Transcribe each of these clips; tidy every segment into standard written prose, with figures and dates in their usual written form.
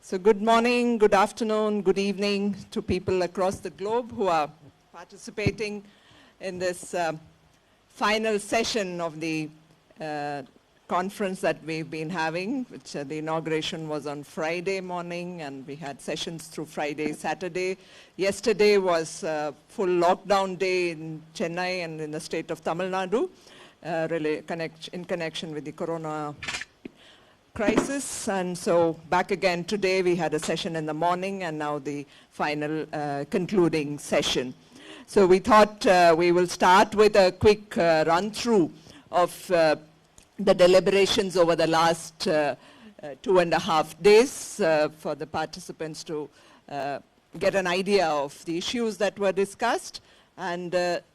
So good morning, good afternoon, good evening to people across the globe who are participating in this final session of the conference that we've been having, which the inauguration was on Friday morning, and we had sessions through Friday, Saturday. Yesterday was full lockdown day in Chennai and in the state of Tamil Nadu, really in connection with the corona crisis. And so back again today, we had a session in the morning and now the final concluding session. So we thought we will start with a quick run-through of the deliberations over the last 2.5 days for the participants to get an idea of the issues that were discussed. And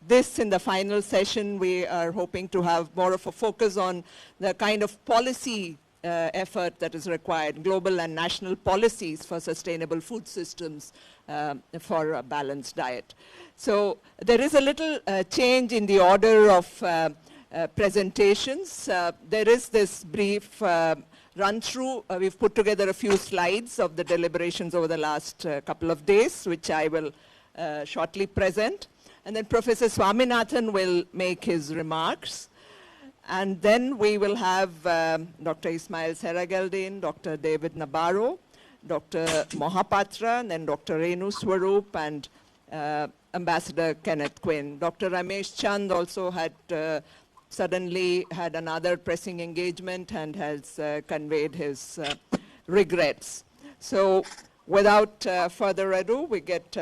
this, in the final session, we are hoping to have more of a focus on the kind of policy effort that is required, global and national policies for sustainable food systems for a balanced diet. So there is a little change in the order of presentations. There is this brief run-through. We've put together a few slides of the deliberations over the last couple of days, which I will shortly present. And then Professor Swaminathan will make his remarks. And then we will have Dr. Ismail Serageldin, Dr. David Nabarro, Dr. Mohapatra, and then Dr. Renu Swarup, and Ambassador Kenneth Quinn. Dr. Ramesh Chand also had suddenly had another pressing engagement and has conveyed his regrets. So without further ado, we get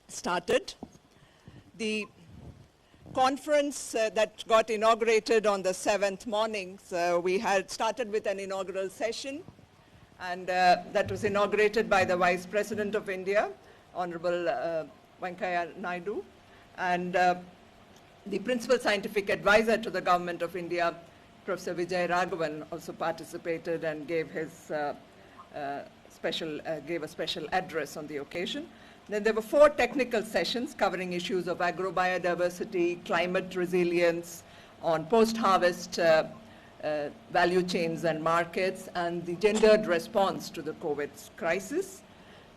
started. The conference that got inaugurated on the 7th morning, so we had started with an inaugural session, and that was inaugurated by the Vice President of India, Honorable Venkaiah Naidu, and the Principal Scientific Advisor to the Government of India, Professor Vijay Raghavan, also participated and gave his gave a special address on the occasion. Then there were 4 technical sessions covering issues of agrobiodiversity, climate resilience, on post-harvest value chains and markets, and the gendered response to the COVID crisis.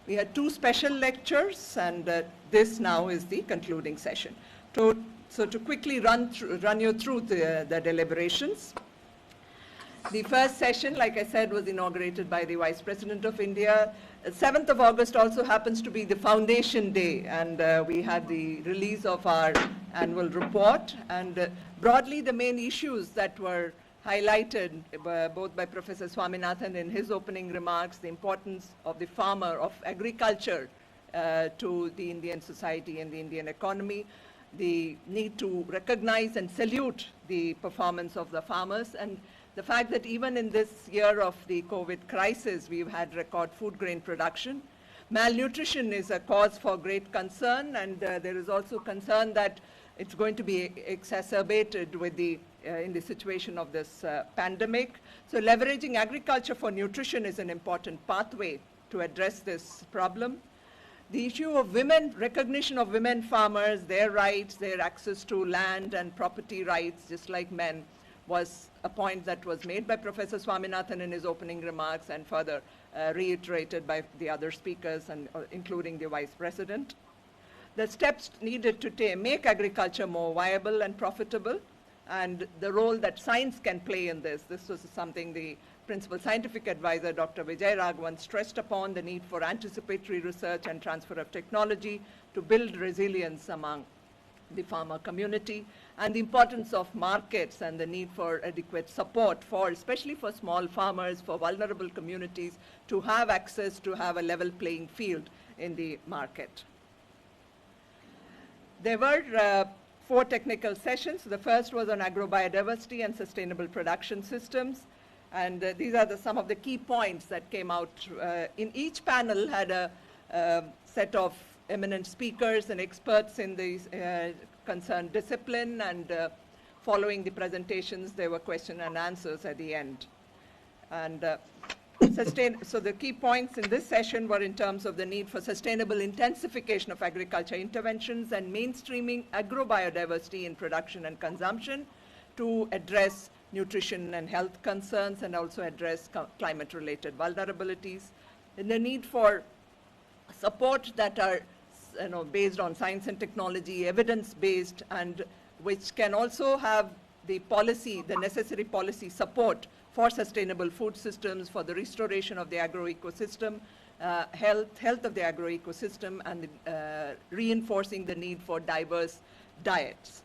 We had 2 special lectures, and this now is the concluding session. So to quickly run you through the deliberations. The first session, like I said, was inaugurated by the Vice President of India. 7th of August also happens to be the Foundation Day, and we had the release of our annual report. And broadly, the main issues that were highlighted both by Professor Swaminathan in his opening remarks, the importance of the farmer, of agriculture to the Indian society and the Indian economy, the need to recognize and salute the performance of the farmers, and the fact that even in this year of the COVID crisis, we've had record food grain production. Malnutrition is a cause for great concern, and there is also concern that it's going to be exacerbated with in the situation of this pandemic. So leveraging agriculture for nutrition is an important pathway to address this problem. The issue of women, recognition of women farmers, their rights, their access to land and property rights, just like men, was a point that was made by Professor Swaminathan in his opening remarks and further reiterated by the other speakers, and including the Vice President. The steps needed to make agriculture more viable and profitable, and the role that science can play in this. This was something the Principal Scientific Advisor, Dr. Vijay Raghavan, stressed upon, the need for anticipatory research and transfer of technology to build resilience among the farmer community, and the importance of markets and the need for adequate support for, especially for small farmers, for vulnerable communities, to have access, to have a level playing field in the market. There were 4 technical sessions. The first was on agrobiodiversity and sustainable production systems. And these are some of the key points that came out. In each panel had a set of eminent speakers and experts in the concerned discipline, and following the presentations, there were question and answers at the end. And so the key points in this session were in terms of the need for sustainable intensification of agriculture interventions and mainstreaming agrobiodiversity in production and consumption to address nutrition and health concerns and also address climate-related vulnerabilities. and the need for support that are based on science and technology, evidence-based, and which can also have the policy, the necessary policy support for sustainable food systems, for the restoration of the agroecosystem, health of the agroecosystem, and reinforcing the need for diverse diets.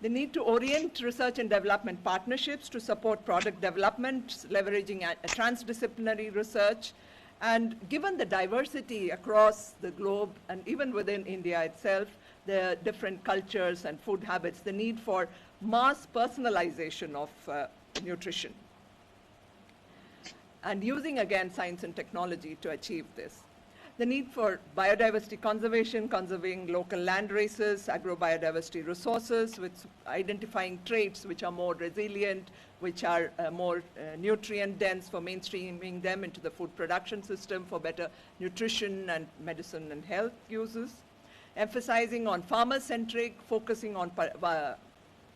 The need to orient research and development partnerships to support product development, leveraging transdisciplinary research. And given the diversity across the globe and even within India itself, the different cultures and food habits, the need for mass personalization of nutrition. And using, again, science and technology to achieve this. The need for biodiversity conservation, conserving local land races, agrobiodiversity resources, with identifying traits which are more resilient, which are more nutrient dense, for mainstreaming them into the food production system for better nutrition and medicine and health uses. Emphasizing on farmer-centric, focusing on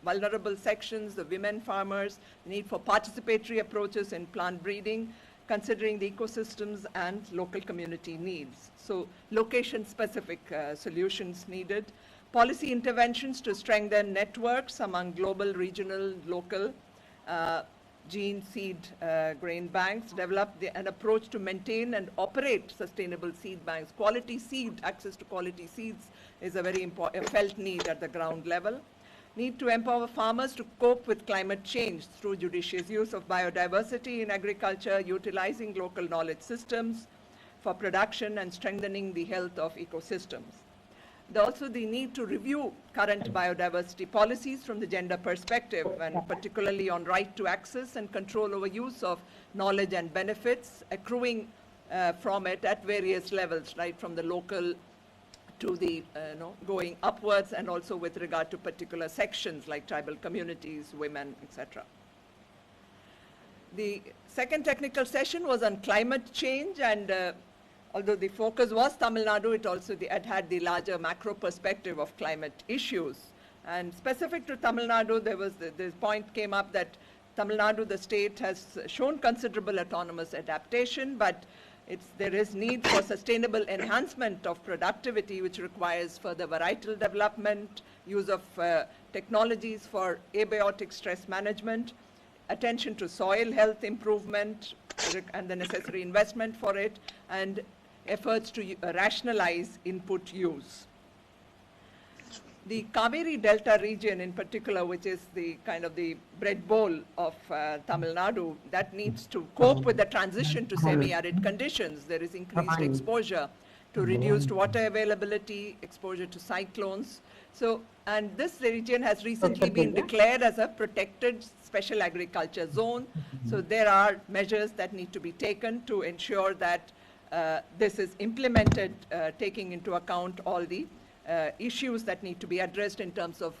vulnerable sections, the women farmers, the need for participatory approaches in plant breeding, considering the ecosystems and local community needs. So location-specific solutions needed. Policy interventions to strengthen networks among global, regional, local gene, seed, grain banks. Develop an approach to maintain and operate sustainable seed banks. Quality seed, access to quality seeds is a very important, felt need at the ground level. Need to empower farmers to cope with climate change through judicious use of biodiversity in agriculture, utilizing local knowledge systems for production and strengthening the health of ecosystems. Also the need to review current biodiversity policies from the gender perspective, and particularly on right to access and control over use of knowledge and benefits accruing from it at various levels, right from the local to the going upwards, and also with regard to particular sections like tribal communities, women, etc. The second technical session was on climate change, and although the focus was Tamil Nadu, it also had the larger macro perspective of climate issues. And specific to Tamil Nadu, there was the point came up that Tamil Nadu, the state, has shown considerable autonomous adaptation, but there is need for sustainable enhancement of productivity, which requires further varietal development, use of technologies for abiotic stress management, attention to soil health improvement and the necessary investment for it, and efforts to rationalize input use. The Kaveri Delta region in particular, which is the kind of the bread bowl of Tamil Nadu, that needs to cope with the transition to semi-arid conditions. There is increased exposure to reduced water availability, exposure to cyclones. So, and this region has recently been declared as a protected special agriculture zone. So there are measures that need to be taken to ensure that this is implemented, taking into account all the issues that need to be addressed in terms of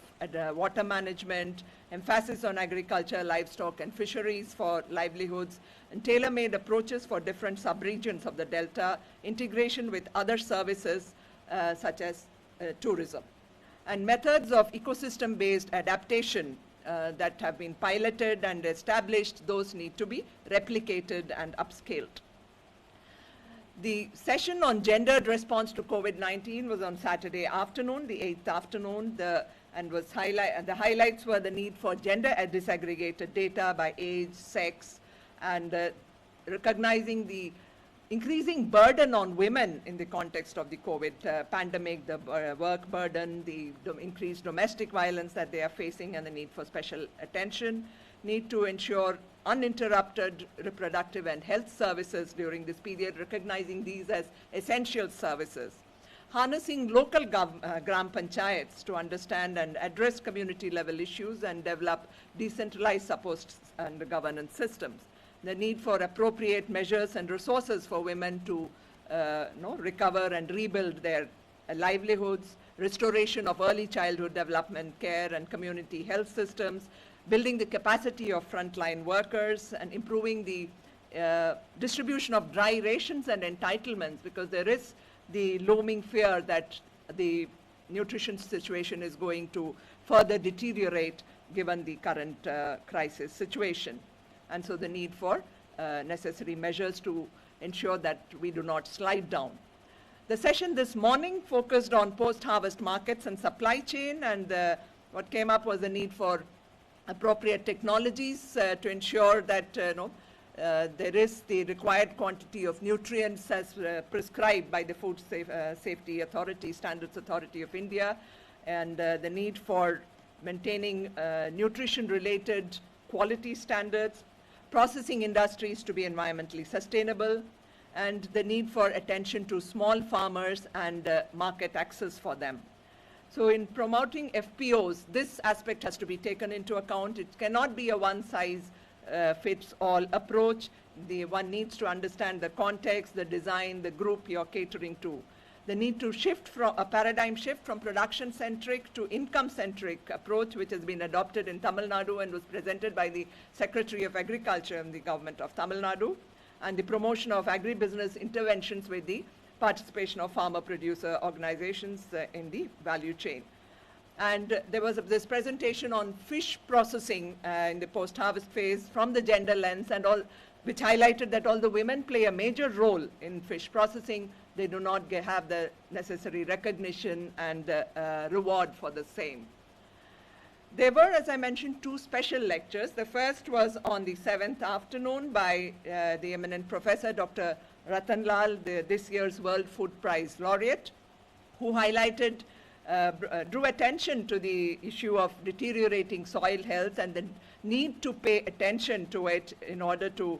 water management, emphasis on agriculture, livestock, and fisheries for livelihoods, and tailor-made approaches for different subregions of the delta, integration with other services such as tourism. And methods of ecosystem-based adaptation that have been piloted and established, those need to be replicated and upscaled. The session on gendered response to COVID-19 was on Saturday afternoon, the 8th afternoon, the highlights were the need for gender disaggregated data by age, sex, and recognizing the increasing burden on women in the context of the COVID pandemic, the work burden, the increased domestic violence that they are facing, and the need for special attention, need to ensure uninterrupted reproductive and health services during this period, recognizing these as essential services. Harnessing local gram panchayats to understand and address community level issues and develop decentralized support and governance systems. The need for appropriate measures and resources for women to recover and rebuild their livelihoods, restoration of early childhood development care and community health systems, building the capacity of frontline workers, and improving the distribution of dry rations and entitlements, because there is the looming fear that the nutrition situation is going to further deteriorate given the current crisis situation. And so the need for necessary measures to ensure that we do not slide down. The session this morning focused on post-harvest markets and supply chain, and what came up was the need for appropriate technologies to ensure that there is the required quantity of nutrients as prescribed by the Food Safety Authority, Standards Authority of India, and the need for maintaining nutrition-related quality standards, processing industries to be environmentally sustainable, and the need for attention to small farmers and market access for them. So in promoting FPOs, this aspect has to be taken into account. It cannot be a one-size-fits-all approach. One needs to understand the context, the design, the group you're catering to. The need to shift from a paradigm shift from production-centric to income-centric approach, which has been adopted in Tamil Nadu and was presented by the Secretary of Agriculture in the government of Tamil Nadu, and the promotion of agribusiness interventions with the participation of farmer-producer organizations in the value chain. And there was this presentation on fish processing in the post-harvest phase from the gender lens, and which highlighted that although women play a major role in fish processing, they do not have the necessary recognition and reward for the same. There were, as I mentioned, two special lectures. The first was on the 7th afternoon by the eminent professor, Dr. Ratan Lal, this year's World Food Prize laureate, who highlighted, drew attention to the issue of deteriorating soil health and the need to pay attention to it in order to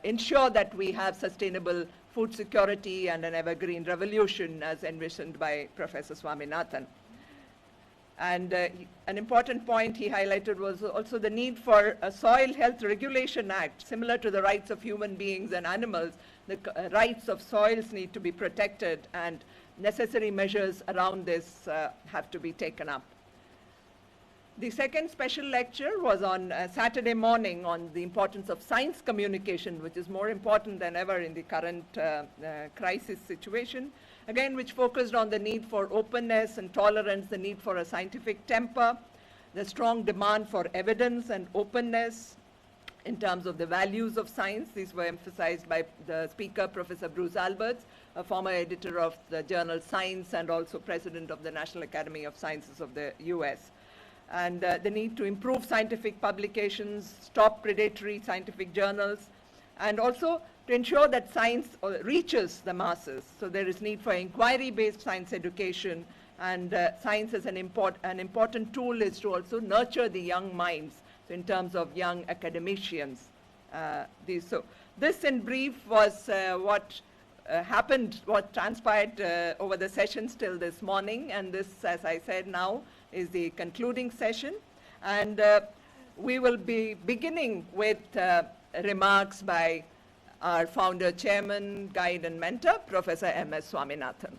ensure that we have sustainable food security and an evergreen revolution as envisioned by Professor Swaminathan. And an important point he highlighted was also the need for a Soil Health Regulation Act, similar to the rights of human beings and animals. The rights of soils need to be protected, and necessary measures around this have to be taken up. The second special lecture was on Saturday morning on the importance of science communication, which is more important than ever in the current crisis situation. Again, which focused on the need for openness and tolerance, the need for a scientific temper, the strong demand for evidence and openness in terms of the values of science. These were emphasized by the speaker, Professor Bruce Alberts, a former editor of the journal Science and also president of the National Academy of Sciences of the US. And the need to improve scientific publications, stop predatory scientific journals, and also to ensure that science reaches the masses. So there is need for inquiry-based science education, and science as an important tool is to also nurture the young minds, so in terms of young academicians. So this in brief was what happened, what transpired over the sessions till this morning, and this, as I said now, is the concluding session. And we will be beginning with remarks by our founder, chairman, guide, and mentor, Professor M.S. Swaminathan.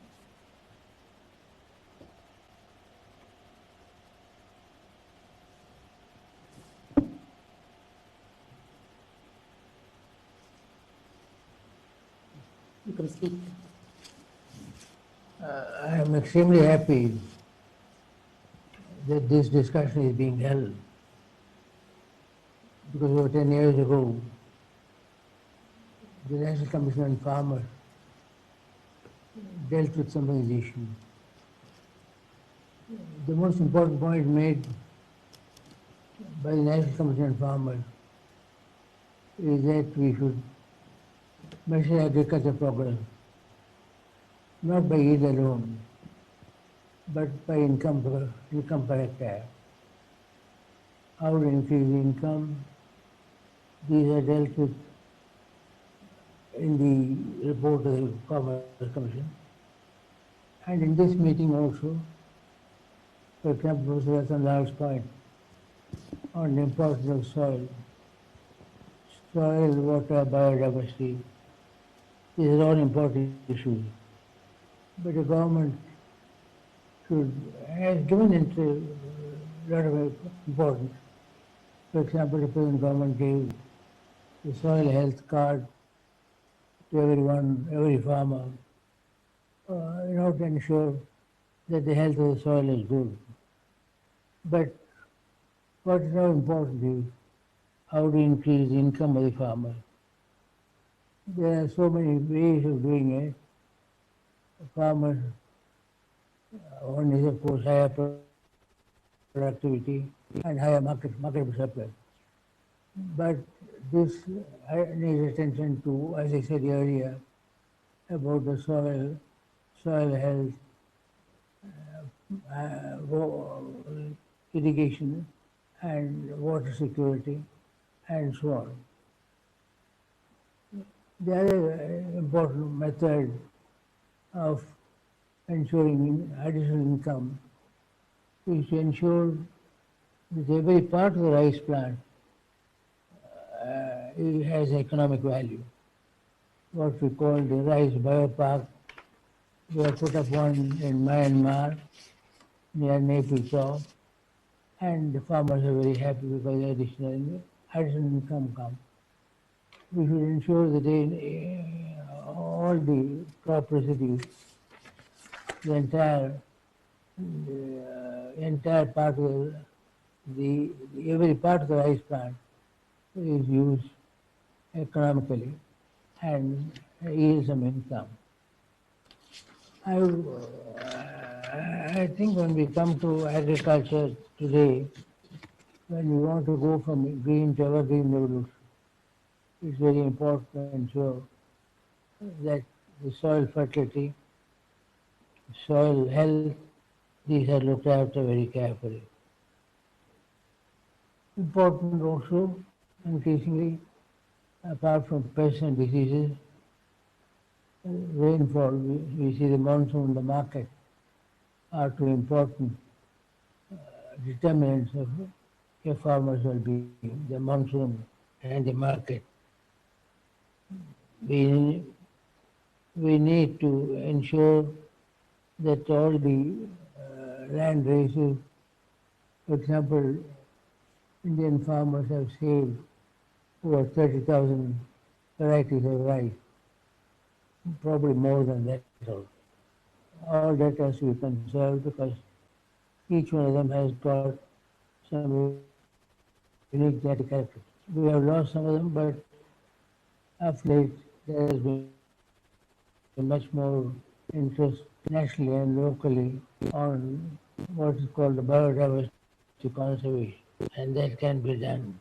You can speak. I am extremely happy that this discussion is being held, because over 10 years ago, the National Commission on Farmers dealt with some of these issues. The most important point made by the National Commission on Farmers is that we should measure agriculture progress not by yield alone, but by income per hectare. How to increase income, these are dealt with in the report of the Farmers Commission. And in this meeting also, for example, Professor Ratan Lal's point on the importance of soil, water, biodiversity, these are all important issues. But the government has given it a lot of importance. For example, the present government gave the soil health card to everyone, every farmer, in order to ensure that the health of the soil is good. But what is now important is how to increase the income of the farmer. There are so many ways of doing it. Farmers, one is of course higher productivity and higher market supply. But this needs attention to, as I said earlier, about the soil health, irrigation and water security and so on. The other important method of ensuring additional income is to ensure that every part of the rice plant it has economic value. What we call the rice biopark. We have put up one in Myanmar near Nepal, and the farmers are very happy because additional income comes. We should ensure that all the crop residues, the entire part of every part of the rice plant is used economically and yield some income. I think when we come to agriculture today, when we want to go from green to evergreen revolution, it's very important to ensure that the soil fertility, soil health, these are looked after very carefully. Important also, increasingly, apart from pests and diseases, rainfall, we see the monsoon, the market, are two important determinants of a farmer's well-being, the monsoon and the market. We need to ensure that all the land races, for example, Indian farmers have saved over 30,000 varieties of rice, probably more than that. All that has to be conserved because each one of them has got some unique genetic characters. We have lost some of them, but of late there has been much more interest nationally and locally on what is called the biodiversity conservation, and that can be done.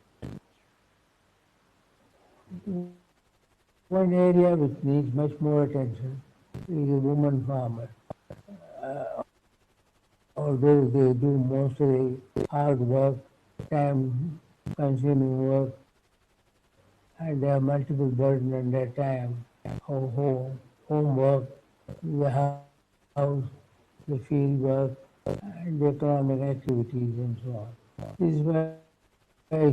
One area which needs much more attention is the woman farmer. Although they do most of the hard work, time-consuming work, and they have multiple burdens on their time, homework, the house, the field work, and the economic activities and so on. This is why I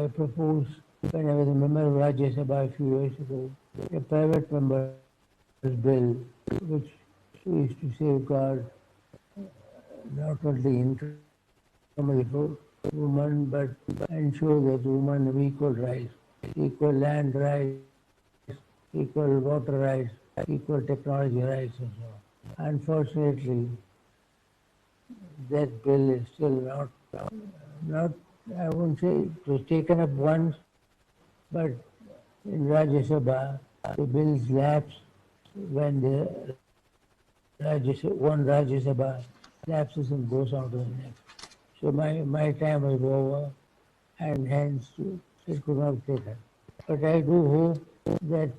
propose, when I was a member of Rajya Sabha a few years ago, a private member's bill which is to safeguard not only income of the woman, but ensure that women have equal rights, equal land rights, equal water rights, equal technology rights and so on. Unfortunately, that bill is still not, I won't say it was taken up once, but in Rajya Sabha, the bills lapse when the one Rajya Sabha lapses and goes on to the next. So my time was over, and hence it could not be taken. But I do hope that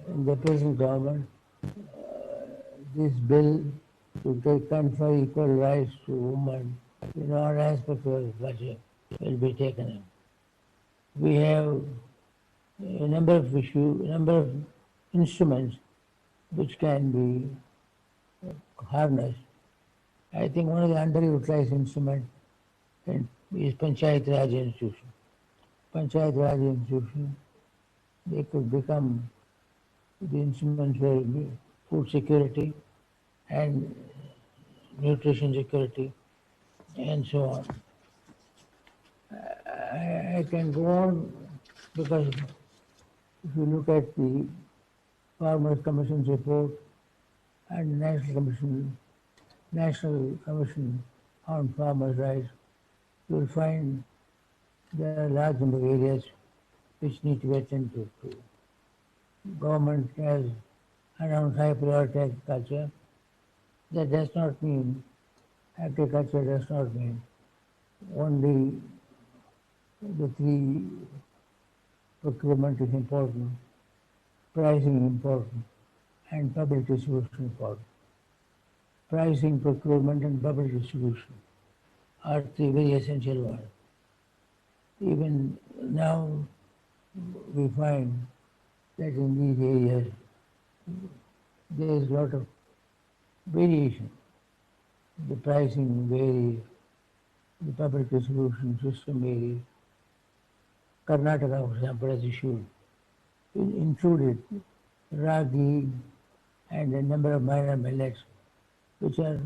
in the present government, this bill to confer equal rights to women in all aspects of the budget will be taken up. We have a number of instruments which can be harnessed. I think one of the underutilized instruments is Panchayat Raj institution. Panchayat Raj institution, they could become the instruments for food security and nutrition security and so on. I can go on because if you look at the Farmers Commission's report and National Commission on Farmers' Rights, you will find there are a large number of areas which need to be attended to. government has announced high priority agriculture. That does not mean, agriculture does not mean only the three: procurement is important, pricing important, and public distribution important. Pricing, procurement, and public distribution are three very essential ones. Even now, we find that in these areas there is a lot of variation. The pricing varies, the public distribution system varies. Karnataka, for example, has issued, included ragi and a number of minor millets, which are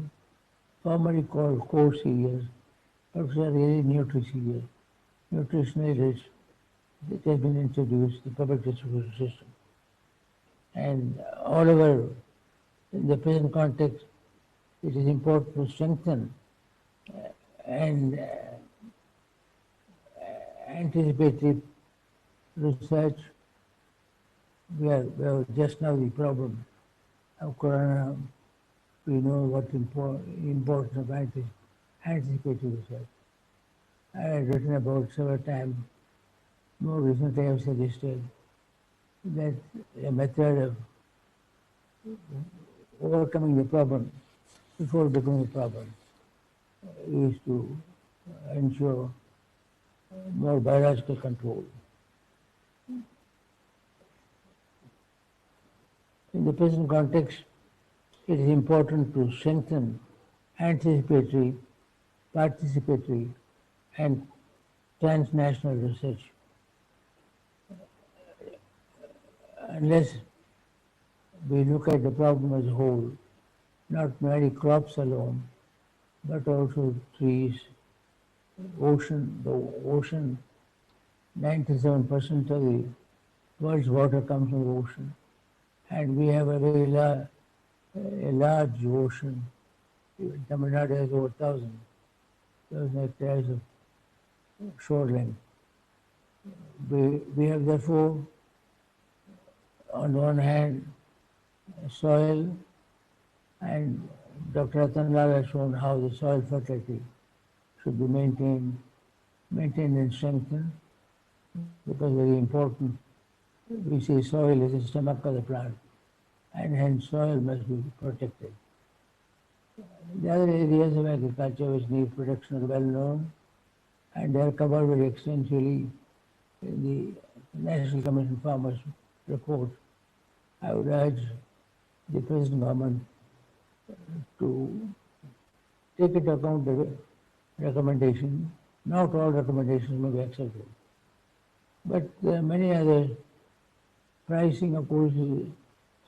formerly called core cereals, but which are really nutritionally rich, that has been introduced to the public distribution system. And all over, in the present context, it is important to strengthen and anticipatory research. We have just now the problem of corona. We know what importance of anticipatory research. I have written about several times. More recently, I have suggested that a method of overcoming the problem before becoming a problem is to ensure more biological control. In the present context, it is important to strengthen anticipatory, participatory, and transnational research. Unless we look at the problem as a whole, not merely crops alone, but also trees, ocean. The ocean, 97% of the world's water comes from the ocean, and we have a very large ocean. Even Tamil Nadu has over 1,000 hectares of shoreline. We have therefore, on the one hand, soil, and Dr. Ratan has shown how the soil fertility should be maintained and strengthened, because very important. We say soil is the stomach of the plant, and hence soil must be protected. The other areas of agriculture which need protection are well known, and they are covered very extensively in the National Commission Farmers report. I would urge the present government to take into account the recommendation. Not all recommendations may be accepted, but there are many others. Pricing, of course, to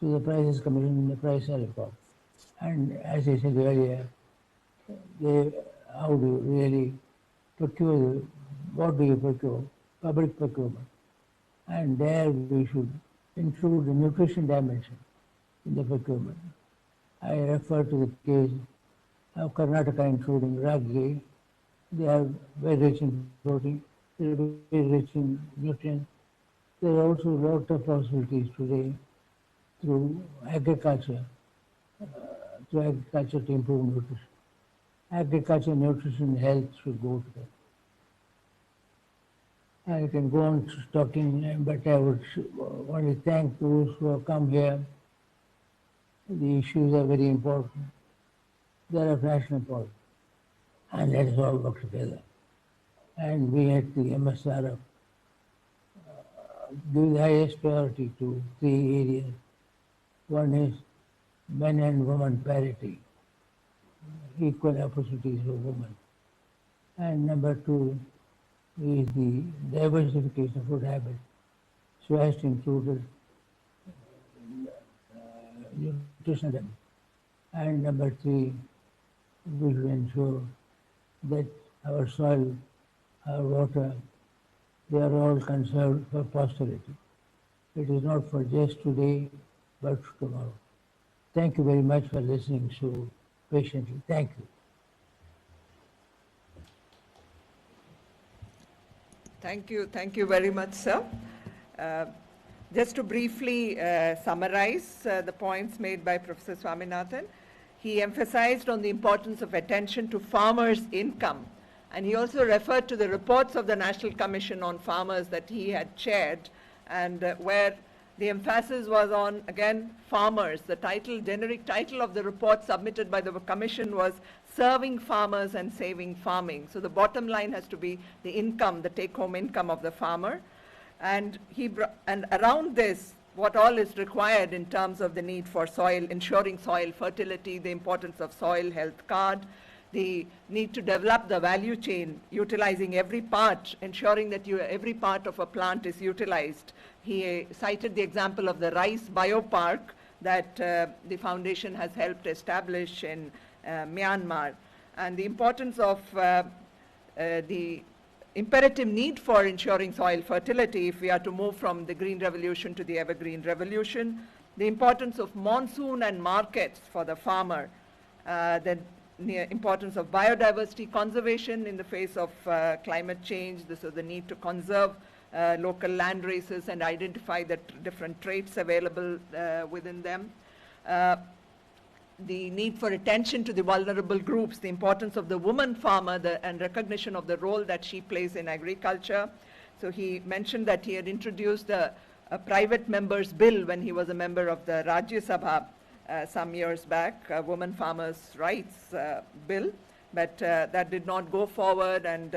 the Prices Commission in the price report. And as I said earlier, how do you really procure, what do you procure? Public procurement. And there we should include the nutrition dimension in the procurement. I refer to the case of Karnataka, including ragi. They are very rich in protein, they are very rich in nutrients. There are also a lot of possibilities today through agriculture to improve nutrition. Agriculture, nutrition, health should go together. I can go on talking, but I would want to thank those who have come here. The issues are very important. They are of national importance. And let us all work together. And we at the MSRF give the highest priority to three areas. One is men and women parity, equal opportunities for women. And number two is the diversification of food habits, so as to include nutritional habits. And number three, we should ensure that our soil, our water, they are all conserved for posterity. It is not for just today, but tomorrow. Thank you very much for listening so patiently. Thank you. Thank you very much, sir. Just to briefly summarize the points made by Professor Swaminathan, he emphasized on the importance of attention to farmers' income. And he also referred to the reports of the National Commission on Farmers that he had chaired, and where the emphasis was on, again, farmers. The generic title of the report submitted by the Commission was Serving Farmers and Saving Farming. So the bottom line has to be the income, the take-home income of the farmer. And around this, what all is required in terms of the need for soil, ensuring soil fertility, the importance of soil health card, the need to develop the value chain, utilizing every part, ensuring that every part of a plant is utilized. He cited the example of the rice biopark that the foundation has helped establish in Myanmar, and the importance of the imperative need for ensuring soil fertility if we are to move from the green revolution to the evergreen revolution, the importance of monsoon and markets for the farmer, the importance of biodiversity conservation in the face of climate change. This is the need to conserve local land races and identify the different traits available within them. The need for attention to the vulnerable groups, the importance of the woman farmer, and recognition of the role that she plays in agriculture. So he mentioned that he had introduced a private member's bill when he was a member of the Rajya Sabha some years back, a woman farmers' rights bill, but that did not go forward, and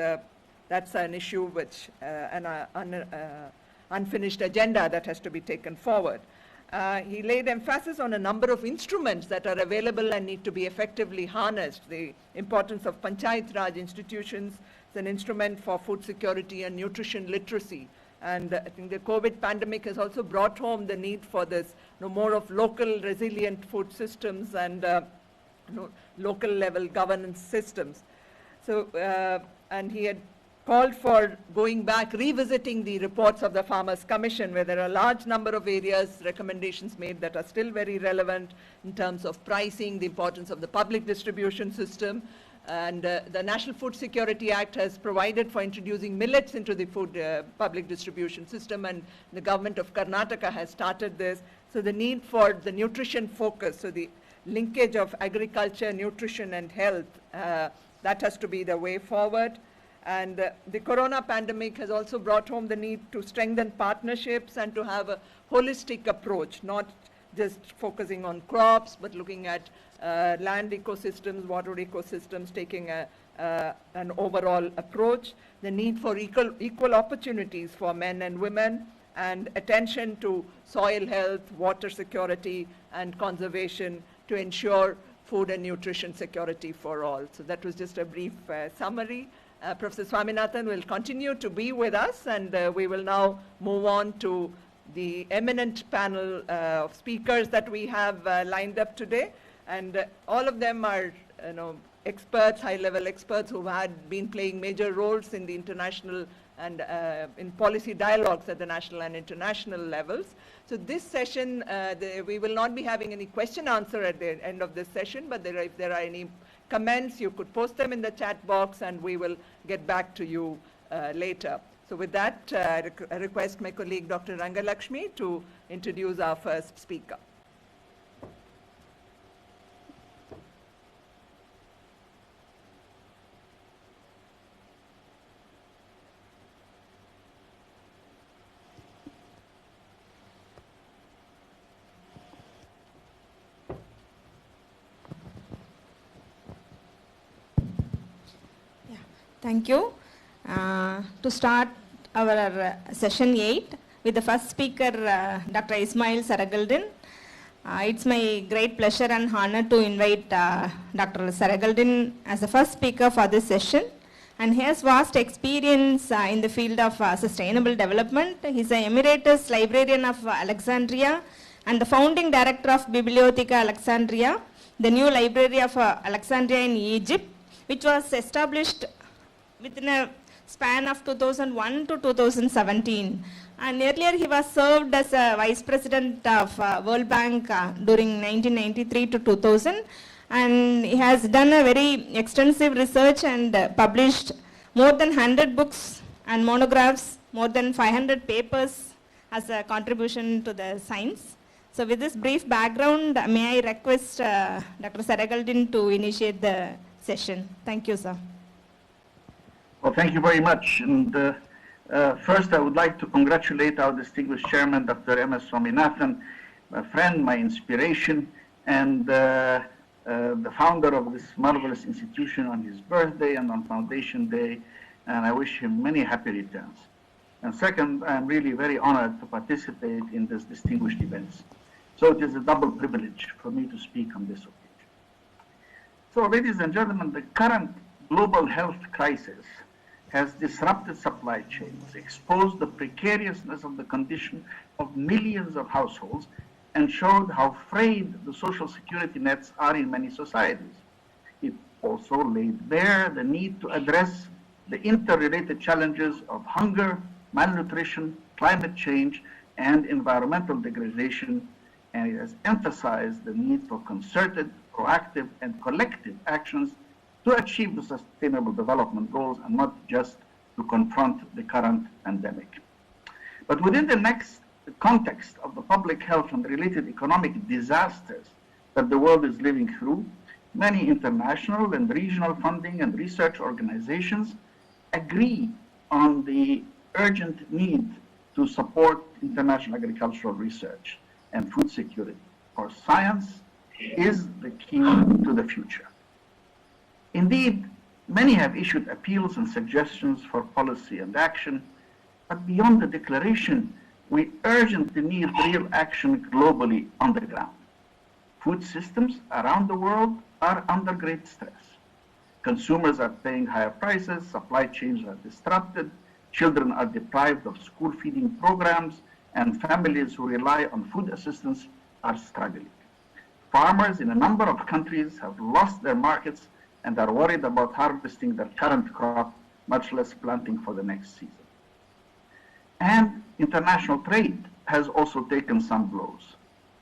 that's an issue which, an unfinished agenda that has to be taken forward. He laid emphasis on a number of instruments that are available and need to be effectively harnessed. The importance of Panchayat Raj institutions is an instrument for food security and nutrition literacy. And I think the COVID pandemic has also brought home the need for this, more of local resilient food systems and local level governance systems. So, and he had called for going back, revisiting the reports of the Farmers Commission, where there are a large number of areas, recommendations made that are still very relevant in terms of pricing, the importance of the public distribution system. And the National Food Security Act has provided for introducing millets into the food public distribution system, and the government of Karnataka has started this. So the need for the nutrition focus, so the linkage of agriculture, nutrition, and health, that has to be the way forward. And the corona pandemic has also brought home the need to strengthen partnerships and to have a holistic approach, not just focusing on crops, but looking at land ecosystems, water ecosystems, taking an overall approach. The need for equal opportunities for men and women, and attention to soil health, water security, and conservation to ensure food and nutrition security for all. So that was just a brief summary. Professor Swaminathan will continue to be with us, and we will now move on to the eminent panel of speakers that we have lined up today. And all of them are experts, high-level experts who had been playing major roles in the international and in policy dialogues at the national and international levels. So this session, we will not be having any question answer at the end of this session, but if there are any comments, you could post them in the chat box and we will get back to you later. So with that, I request my colleague Dr. Rangalakshmi to introduce our first speaker. Thank you. To start our session 8 with the first speaker, Dr. Ismail Serageldin. It's my great pleasure and honor to invite Dr. Serageldin as the first speaker for this session. And he has vast experience in the field of sustainable development. He's an Emeritus Librarian of Alexandria and the founding director of Bibliotheca Alexandria, the new library of Alexandria in Egypt, which was established within a span of 2001 to 2017. And earlier he was served as a vice president of World Bank during 1993 to 2000. And he has done a very extensive research and published more than 100 books and monographs, more than 500 papers, as a contribution to the science. So with this brief background, may I request Dr. Serageldin to initiate the session. Thank you, sir. Well, thank you very much. And first, I would like to congratulate our distinguished chairman, Dr. Swaminathan, my friend, my inspiration, and the founder of this marvelous institution on his birthday and on Foundation Day, and I wish him many happy returns. And second, I'm really very honored to participate in this distinguished event. So it is a double privilege for me to speak on this occasion. So, ladies and gentlemen, the current global health crisis has disrupted supply chains, exposed the precariousness of the condition of millions of households, and showed how frayed the social security nets are in many societies. It also laid bare the need to address the interrelated challenges of hunger, malnutrition, climate change, and environmental degradation, and it has emphasized the need for concerted, proactive, and collective actions to achieve the Sustainable Development Goals and not just to confront the current pandemic. But within the context of the public health and related economic disasters that the world is living through, many international and regional funding and research organizations agree on the urgent need to support international agricultural research and food security, for science is the key to the future. Indeed, many have issued appeals and suggestions for policy and action, but beyond the declaration, we urgently need real action globally on the ground. Food systems around the world are under great stress. Consumers are paying higher prices, supply chains are disrupted, children are deprived of school feeding programs, and families who rely on food assistance are struggling. Farmers in a number of countries have lost their markets and are worried about harvesting their current crop, much less planting for the next season. And international trade has also taken some blows.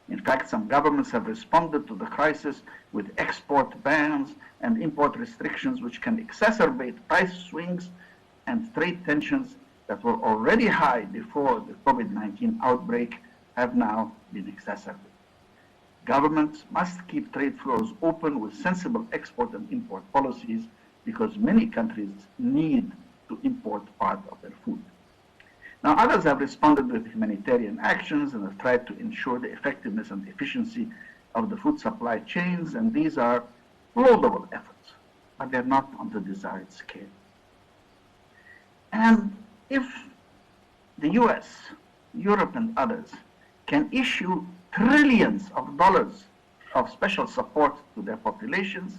In fact, some governments have responded to the crisis with export bans and import restrictions, which can exacerbate price swings and trade tensions that were already high before the COVID-19 outbreak have now been exacerbated. Governments must keep trade flows open with sensible export and import policies because many countries need to import part of their food. Now, others have responded with humanitarian actions and have tried to ensure the effectiveness and efficiency of the food supply chains, and these are laudable efforts, but they're not on the desired scale. And if the US, Europe, and others can issue trillions of dollars of special support to their populations,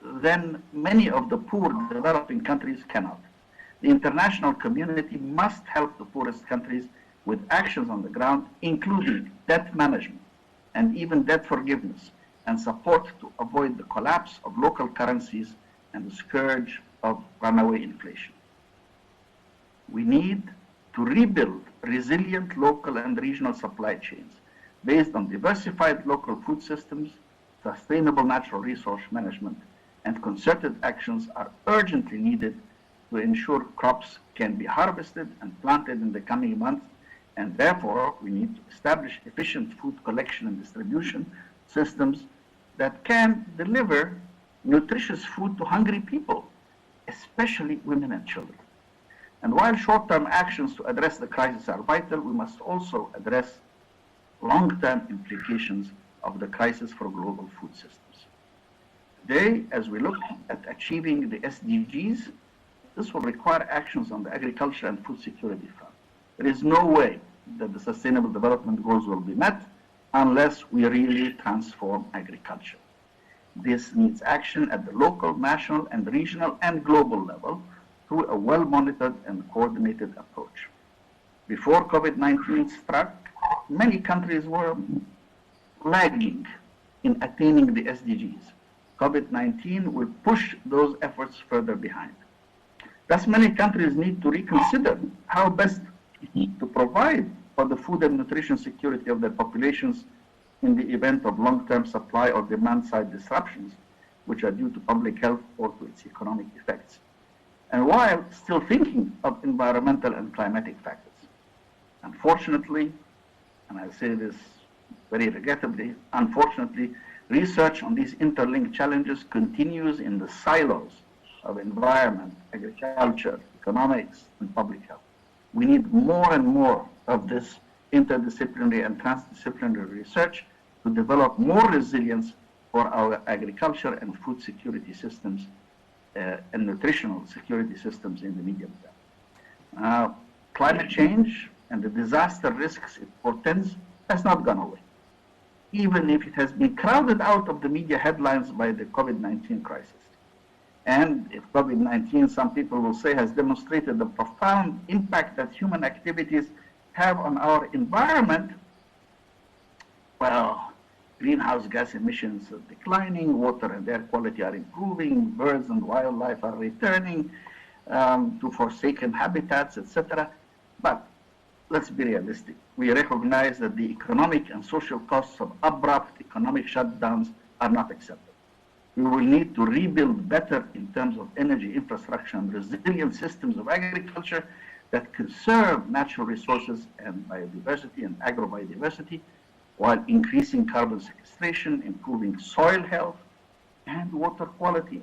then many of the poor developing countries cannot. The international community must help the poorest countries with actions on the ground, including debt management and even debt forgiveness and support to avoid the collapse of local currencies and the scourge of runaway inflation. We need to rebuild resilient local and regional supply chains based on diversified local food systems, sustainable natural resource management, and concerted actions are urgently needed to ensure crops can be harvested and planted in the coming months, and therefore we need to establish efficient food collection and distribution systems that can deliver nutritious food to hungry people, especially women and children. And while short-term actions to address the crisis are vital, we must also address long-term implications of the crisis for global food systems. Today, as we look at achieving the SDGs, this will require actions on the agriculture and food security front. There is no way that the Sustainable Development Goals will be met unless we really transform agriculture. This needs action at the local, national, and regional and global level through a well-monitored and coordinated approach. Before COVID-19 struck, many countries were lagging in attaining the SDGs. COVID-19 will push those efforts further behind. Thus, many countries need to reconsider how best to provide for the food and nutrition security of their populations in the event of long-term supply or demand-side disruptions, which are due to public health or to its economic effects, and while still thinking of environmental and climatic factors. Unfortunately, and I say this very regrettably, unfortunately, research on these interlinked challenges continues in the silos of environment, agriculture, economics, and public health. We need more and more of this interdisciplinary and transdisciplinary research to develop more resilience for our agriculture and food security systems and nutritional security systems in the medium term. Climate change and the disaster risks it portends has not gone away, even if it has been crowded out of the media headlines by the COVID-19 crisis. And if COVID-19, some people will say, has demonstrated the profound impact that human activities have on our environment, well, greenhouse gas emissions are declining, water and air quality are improving, birds and wildlife are returning to forsaken habitats, etc. But let's be realistic. We recognize that the economic and social costs of abrupt economic shutdowns are not acceptable. We will need to rebuild better in terms of energy infrastructure and resilient systems of agriculture that conserve natural resources and biodiversity and agrobiodiversity while increasing carbon sequestration, improving soil health and water quality,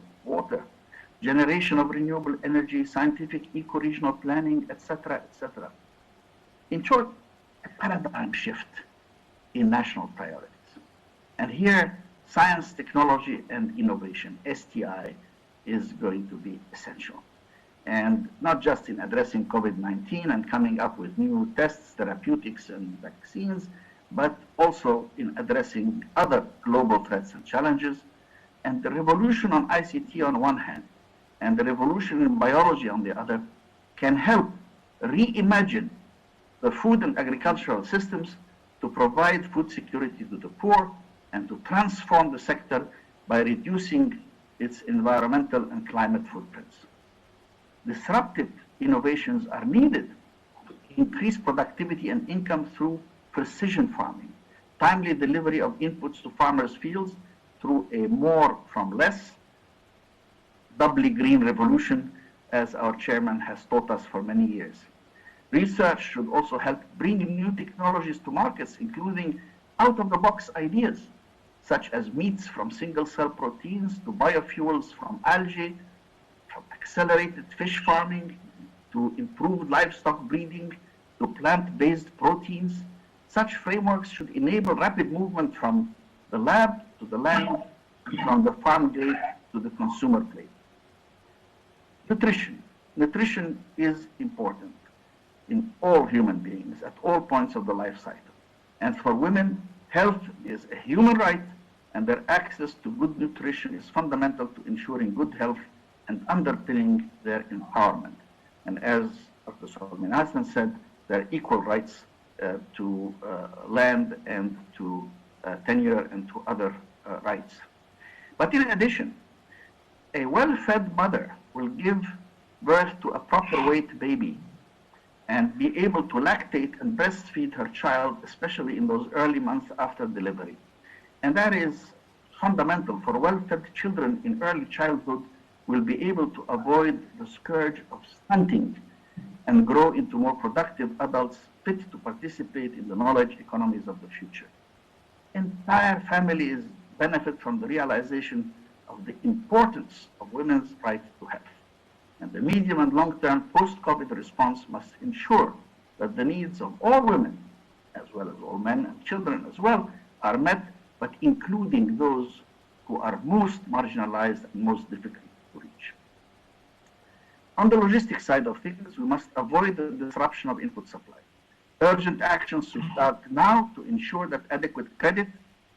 generation of renewable energy, scientific eco-regional planning, etc., etc. In short, a paradigm shift in national priorities. And here, science, technology, and innovation, STI, is going to be essential. And not just in addressing COVID-19 and coming up with new tests, therapeutics, and vaccines, but also in addressing other global threats and challenges. And the revolution on ICT on one hand, and the revolution in biology on the other, can help reimagine the food and agricultural systems to provide food security to the poor and to transform the sector by reducing its environmental and climate footprints. Disruptive innovations are needed to increase productivity and income through precision farming, timely delivery of inputs to farmers' fields through a more from less, doubly green revolution, as our chairman has taught us for many years. Research should also help bring new technologies to markets, including out-of-the-box ideas, such as meats from single-cell proteins to biofuels from algae, from accelerated fish farming to improved livestock breeding to plant-based proteins. Such frameworks should enable rapid movement from the lab to the land, from the farm gate to the consumer plate. Nutrition. Nutrition is important in all human beings at all points of the life cycle. And for women, health is a human right, and their access to good nutrition is fundamental to ensuring good health and underpinning their empowerment. And as Dr. Swaminathan said, their equal rights to land and to tenure and to other rights. But in addition, a well-fed mother will give birth to a proper weight baby and be able to lactate and breastfeed her child, especially in those early months after delivery. And that is fundamental for well-fed children in early childhood will be able to avoid the scourge of stunting and grow into more productive adults fit to participate in the knowledge economies of the future. Entire families benefit from the realization of the importance of women's right to health. And the medium and long-term post-COVID response must ensure that the needs of all women, as well as all men and children as well, are met, but including those who are most marginalized and most difficult to reach. On the logistics side of things, we must avoid the disruption of input supply. Urgent actions should start now to ensure that adequate credit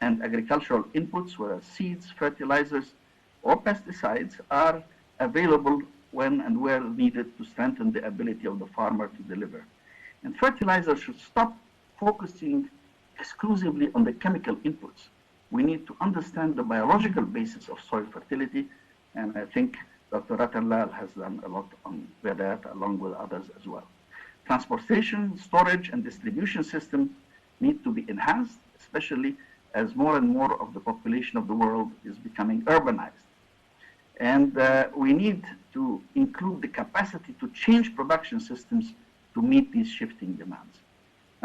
and agricultural inputs, whether seeds, fertilizers, or pesticides, are available when and where needed to strengthen the ability of the farmer to deliver. And fertilizers should stop focusing exclusively on the chemical inputs. We need to understand the biological basis of soil fertility, and I think Dr. Ratanlal has done a lot on that, along with others as well. Transportation, storage, and distribution systems need to be enhanced, especially as more and more of the population of the world is becoming urbanized. And we need to include the capacity to change production systems to meet these shifting demands.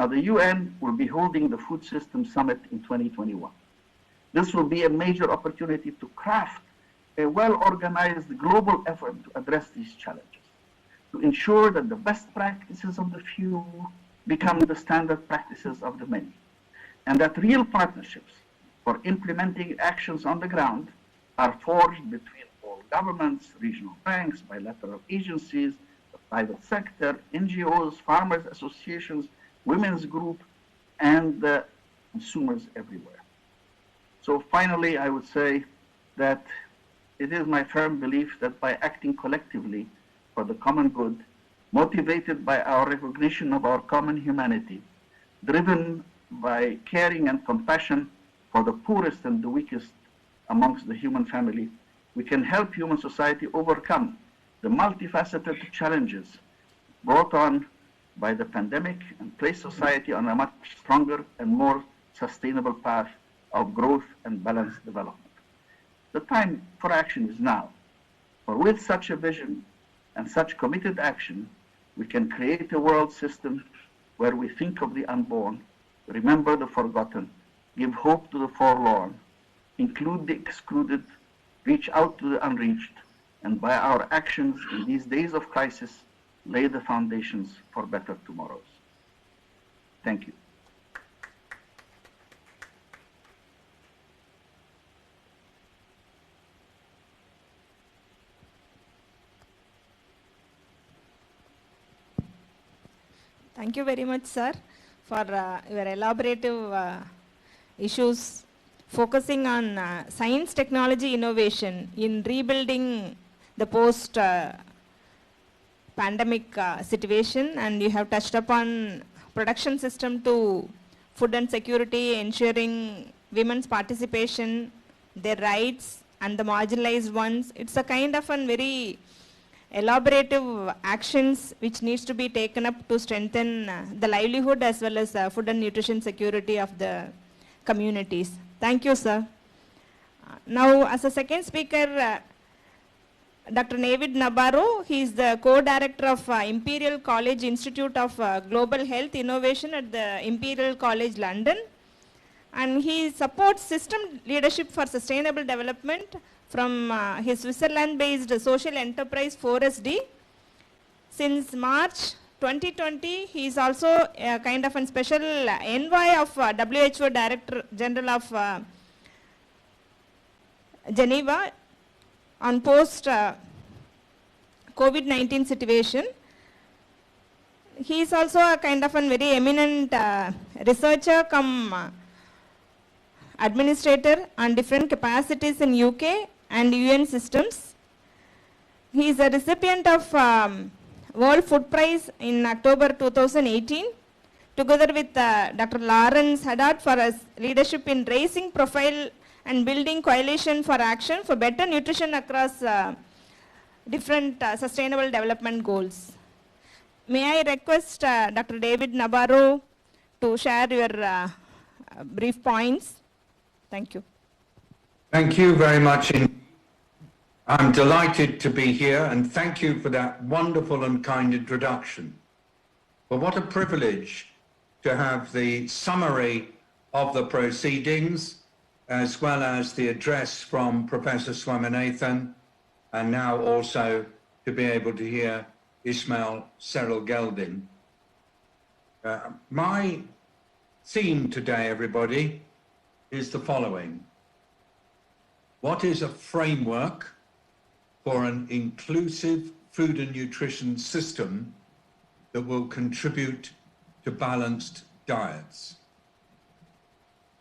Now, the UN will be holding the Food System Summit in 2021. This will be a major opportunity to craft a well-organized global effort to address these challenges, to ensure that the best practices of the few become the standard practices of the many, and that real partnerships for implementing actions on the ground are forged between all governments, regional banks, bilateral agencies, the private sector, NGOs, farmers associations, women's groups, and consumers everywhere. So finally, I would say that it is my firm belief that by acting collectively for the common good, motivated by our recognition of our common humanity, driven by caring and compassion for the poorest and the weakest amongst the human family, we can help human society overcome the multifaceted challenges brought on by the pandemic and place society on a much stronger and more sustainable path of growth and balanced development. The time for action is now, for with such a vision and such committed action, we can create a world system where we think of the unborn, remember the forgotten, give hope to the forlorn, include the excluded, reach out to the unreached, and by our actions in these days of crisis, lay the foundations for better tomorrows. Thank you. Thank you very much, sir, for your elaborative issues focusing on science, technology, innovation in rebuilding the post-pandemic situation, and you have touched upon production system to food and security, ensuring women's participation, their rights, and the marginalized ones. It's a kind of a very elaborative actions which needs to be taken up to strengthen the livelihood as well as food and nutrition security of the communities. Thank you, sir. Now, as a second speaker, Dr. David Nabarro. He is the co-director of Imperial College Institute of Global Health Innovation at the Imperial College London. And he supports system leadership for sustainable development from his Switzerland-based social enterprise 4SD. Since March 2020, he is also a kind of a special envoy of WHO Director General of Geneva on post-COVID-19 situation. He is also a kind of a very eminent researcher come administrator on different capacities in UK and UN systems. He is a recipient of World Food Prize in October 2018, together with Dr. Lawrence Haddad for his leadership in raising profile and building coalition for action for better nutrition across different sustainable development goals. May I request Dr. David Nabarro to share your brief points. Thank you. Thank you very much. I'm delighted to be here, and thank you for that wonderful and kind introduction. But what a privilege to have the summary of the proceedings, as well as the address from Professor Swaminathan, and now also to be able to hear Ismail Serageldin. My theme today, everybody, is the following. What is a framework for an inclusive food and nutrition system that will contribute to balanced diets?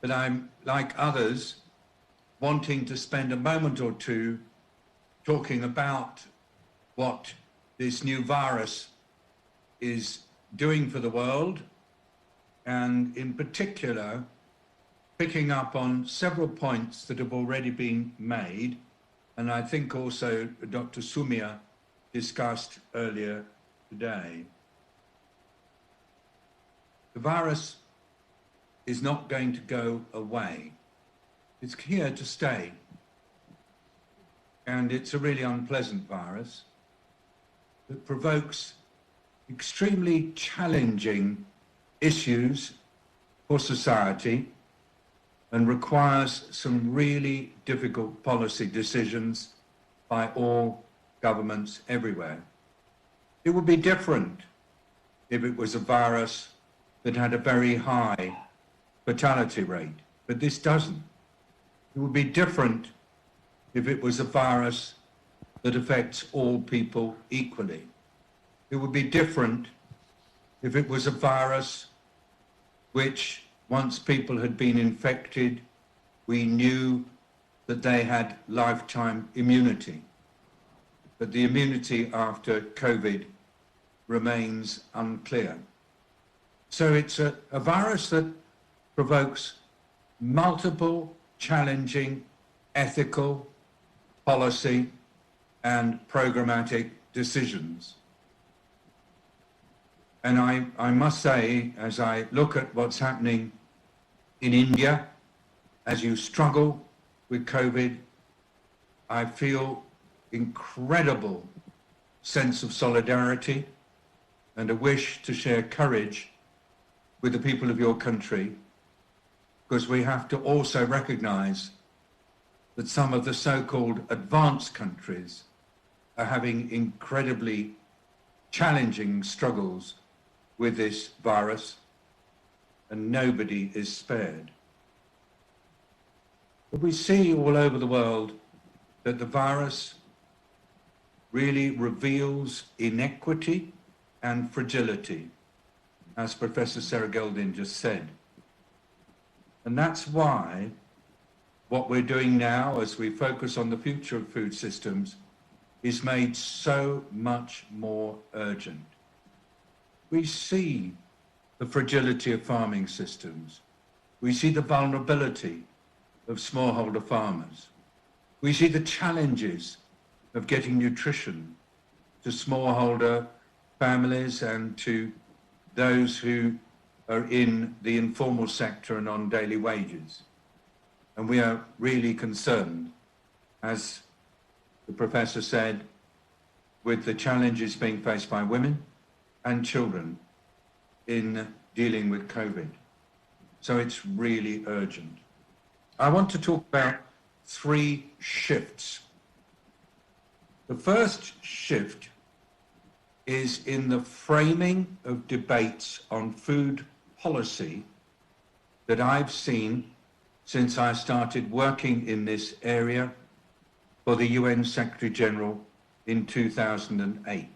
But I'm, like others, wanting to spend a moment or two talking about what this new virus is doing for the world, and in particular, picking up on several points that have already been made, and I think also Dr. Sumia discussed earlier today. The virus is not going to go away. It's here to stay. And it's a really unpleasant virus that provokes extremely challenging issues for society and requires some really difficult policy decisions by all governments everywhere. It would be different if it was a virus that had a very high fatality rate, but this doesn't. It would be different if it was a virus that affects all people equally. It would be different if it was a virus which, once people had been infected, we knew that they had lifetime immunity. But the immunity after COVID remains unclear. So it's a virus that provokes multiple challenging ethical, policy, and programmatic decisions. And I must say, as I look at what's happening in India, as you struggle with COVID, I feel incredible sense of solidarity and a wish to share courage with the people of your country, because we have to also recognize that some of the so-called advanced countries are having incredibly challenging struggles with this virus, and nobody is spared. But we see all over the world that the virus really reveals inequity and fragility, as Professor Serageldin just said. And that's why what we're doing now, as we focus on the future of food systems, is made so much more urgent. We see the fragility of farming systems. We see the vulnerability of smallholder farmers. We see the challenges of getting nutrition to smallholder families and to those who are in the informal sector and on daily wages. And we are really concerned, as the professor said, with the challenges being faced by women and children in dealing with COVID. So it's really urgent. I want to talk about 3 shifts. The first shift is in the framing of debates on food policy that I've seen since I started working in this area for the UN Secretary General in 2008.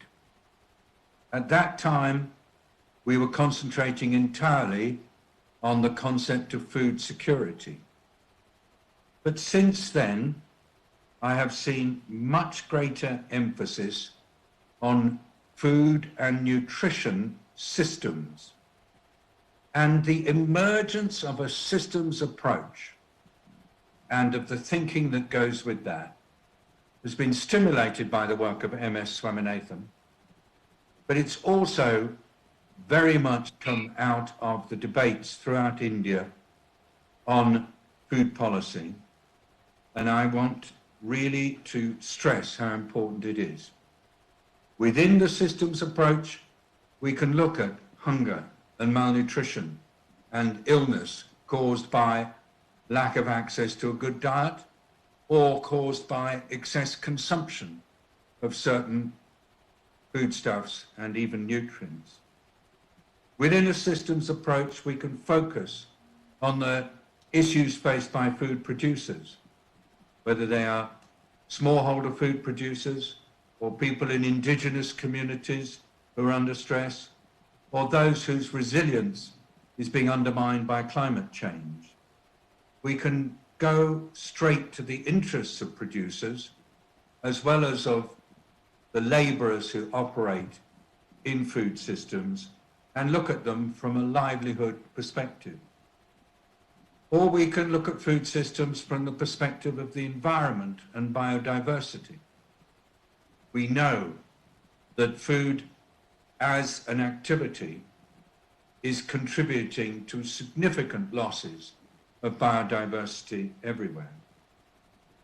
At that time, we were concentrating entirely on the concept of food security. But since then, I have seen much greater emphasis on food and nutrition systems, and the emergence of a systems approach and of the thinking that goes with that has been stimulated by the work of MS Swaminathan, but it's also very much come out of the debates throughout India on food policy, and I want really to stress how important it is. Within the systems approach, we can look at hunger and malnutrition and illness caused by lack of access to a good diet or caused by excess consumption of certain foodstuffs and even nutrients. Within a systems approach, we can focus on the issues faced by food producers, whether they are smallholder food producers or people in indigenous communities who are under stress, or those whose resilience is being undermined by climate change. We can go straight to the interests of producers as well as of the laborers who operate in food systems and look at them from a livelihood perspective. Or we can look at food systems from the perspective of the environment and biodiversity. We know that food as an activity is contributing to significant losses of biodiversity everywhere.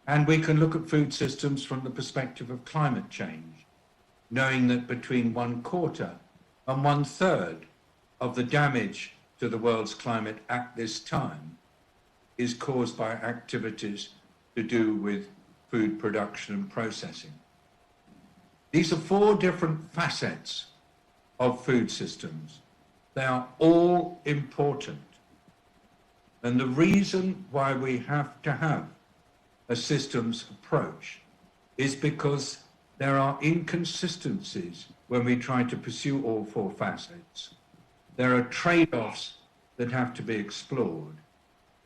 And we can look at food systems from the perspective of climate change, knowing that between 1/4 and 1/3 of the damage to the world's climate at this time is caused by activities to do with food production and processing. These are 4 different facets of food systems. They are all important. And the reason why we have to have a systems approach is because there are inconsistencies when we try to pursue all 4 facets. There are trade-offs that have to be explored.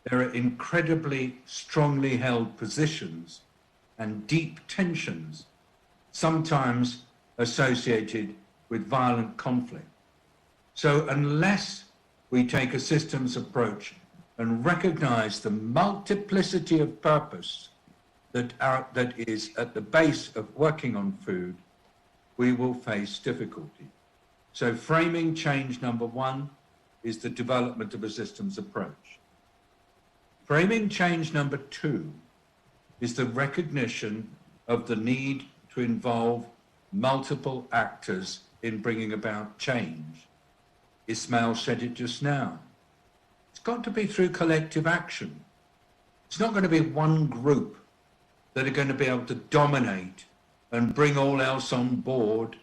There are incredibly strongly held positions and deep tensions, sometimes associated with violent conflict. So unless we take a systems approach and recognize the multiplicity of purpose that is at the base of working on food, we will face difficulty. So framing change number 1 is the development of a systems approach. Framing change number 2 is the recognition of the need to involve multiple actors in bringing about change. Ismail said it just now. It's got to be through collective action. It's not going to be one group that are going to be able to dominate and bring all else on board,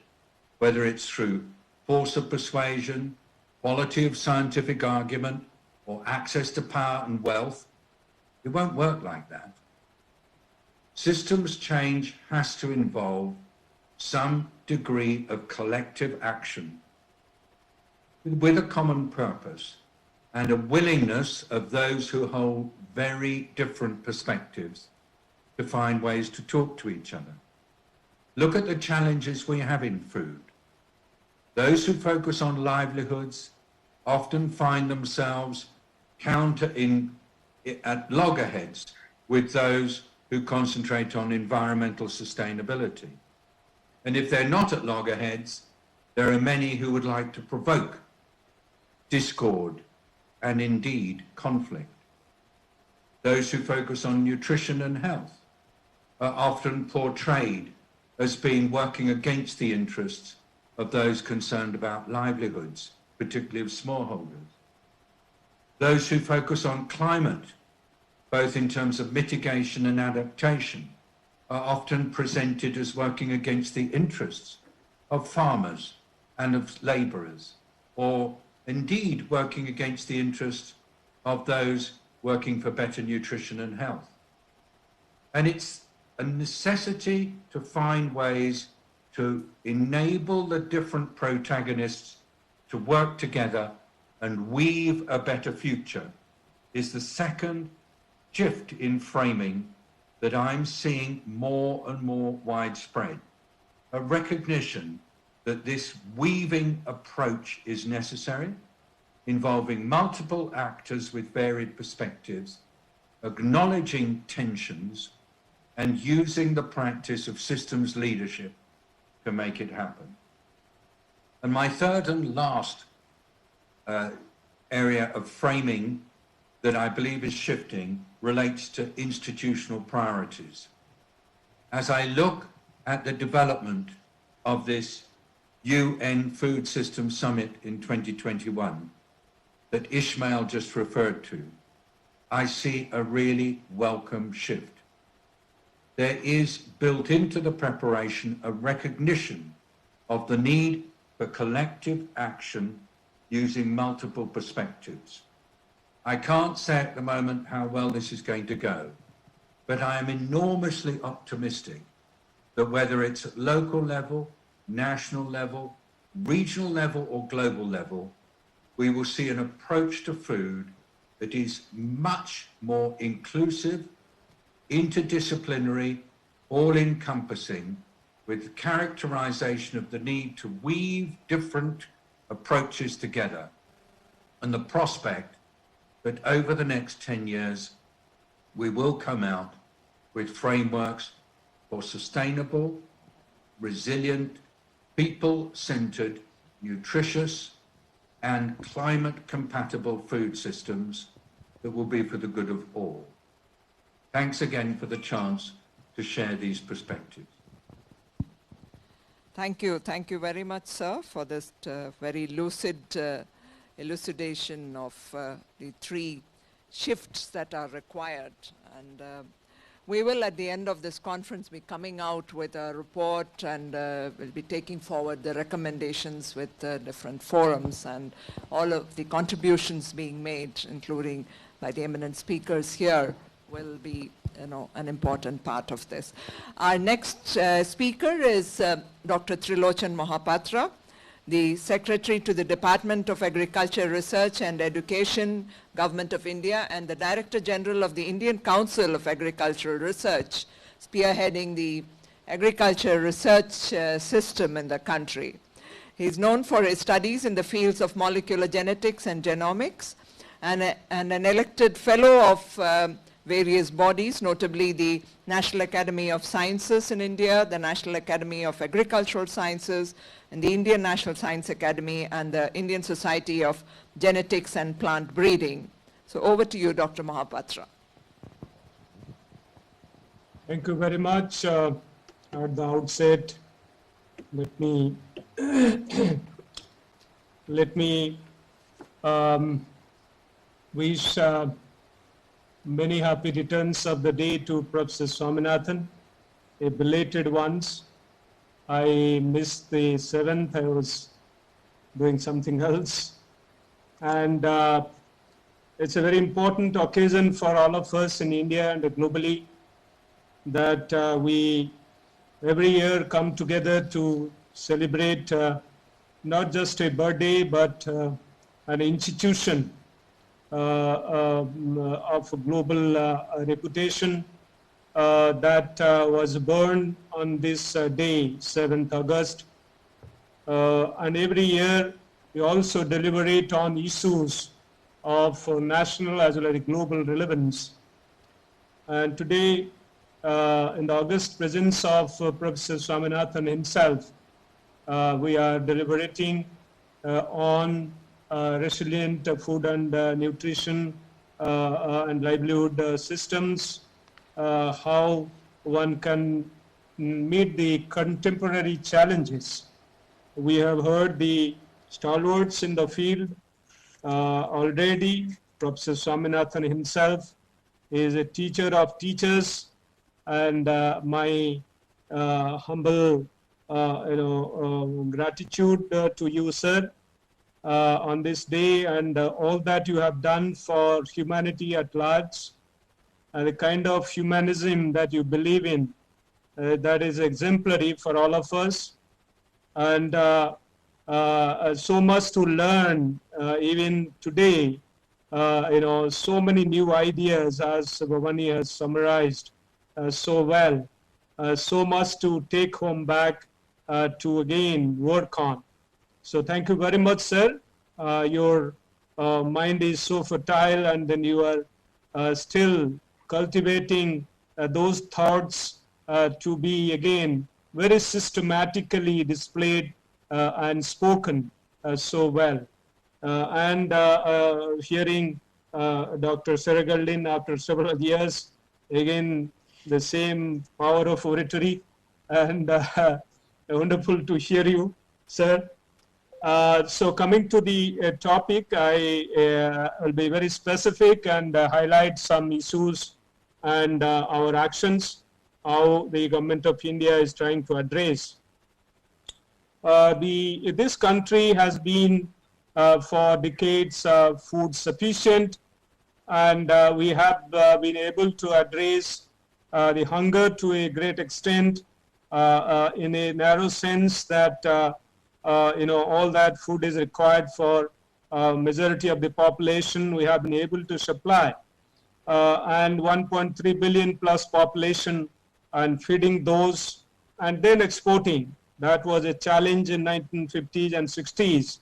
whether it's through force of persuasion, quality of scientific argument, or access to power and wealth. It won't work like that. Systems change has to involve some degree of collective action with a common purpose and a willingness of those who hold very different perspectives to find ways to talk to each other. Look at the challenges we have in food. Those who focus on livelihoods often find themselves at loggerheads with those who concentrate on environmental sustainability. And if they're not at loggerheads, there are many who would like to provoke discord and indeed conflict. Those who focus on nutrition and health are often portrayed as being working against the interests of those concerned about livelihoods, particularly of smallholders. Those who focus on climate, both in terms of mitigation and adaptation, are often presented as working against the interests of farmers and of labourers, or indeed working against the interests of those working for better nutrition and health. And it's a necessity to find ways to enable the different protagonists to work together and weave a better future is the second shift in framing that I'm seeing more and more widespread. A recognition that this weaving approach is necessary, involving multiple actors with varied perspectives, acknowledging tensions, and using the practice of systems leadership to make it happen. And my third and last area of framing that I believe is shifting relates to institutional priorities. As I look at the development of this UN Food Systems Summit in 2021 that Ismail just referred to, I see a really welcome shift. There is built into the preparation a recognition of the need for collective action using multiple perspectives. I can't say at the moment how well this is going to go, but I am enormously optimistic that whether it's at local level, national level, regional level, or global level, we will see an approach to food that is much more inclusive, interdisciplinary, all-encompassing, with characterization of the need to weave different approaches together, and the prospect that over the next 10 years, we will come out with frameworks for sustainable, resilient, people-centered, nutritious, and climate-compatible food systems that will be for the good of all. Thanks again for the chance to share these perspectives. Thank you very much, sir, for this very lucid elucidation of the three shifts that are required. And we will, at the end of this conference, be coming out with a report, and we'll be taking forward the recommendations with different forums and all of the contributions being made, including by the eminent speakers here, will be an important part of this. Our next speaker is Dr. Trilochan Mohapatra, the Secretary to the Department of Agriculture Research and Education, Government of India, and the Director General of the Indian Council of Agricultural Research, spearheading the agriculture research system in the country. He is known for his studies in the fields of molecular genetics and genomics, and an elected fellow of various bodies, notably the National Academy of Sciences in India, the National Academy of Agricultural Sciences, and the Indian National Science Academy, and the Indian Society of Genetics and Plant Breeding. So over to you, Dr. Mohapatra. Thank you very much. At the outset, let me wish many happy returns of the day to Professor Swaminathan, a belated ones. I missed the 7th, I was doing something else. And it's a very important occasion for all of us in India and globally that we every year come together to celebrate not just a birthday, but an institution of global reputation that was born on this day, 7th August. And every year we also deliberate on issues of national as well as global relevance. And today, in the august presence of Professor Swaminathan himself, we are deliberating on resilient food and nutrition and livelihood systems, how one can meet the contemporary challenges. We have heard the stalwarts in the field already. Professor Swaminathan himself is a teacher of teachers, and my humble gratitude to you, sir, on this day, and all that you have done for humanity at large, and the kind of humanism that you believe in, that is exemplary for all of us. And so much to learn even today, so many new ideas, as Bhavani has summarized so well, so much to take home back to again work on. So thank you very much, sir. Your mind is so fertile, and then you are still cultivating those thoughts to be again very systematically displayed and spoken so well. And hearing Dr. Serageldin after several years, again the same power of oratory, and wonderful to hear you, sir. So coming to the topic, I will be very specific and highlight some issues and our actions, how the government of India is trying to address. This country has been for decades food sufficient, and we have been able to address the hunger to a great extent in a narrow sense that all that food is required for majority of the population we have been able to supply, and 1.3 billion plus population, and feeding those and then exporting. That was a challenge in 1950s and 60s.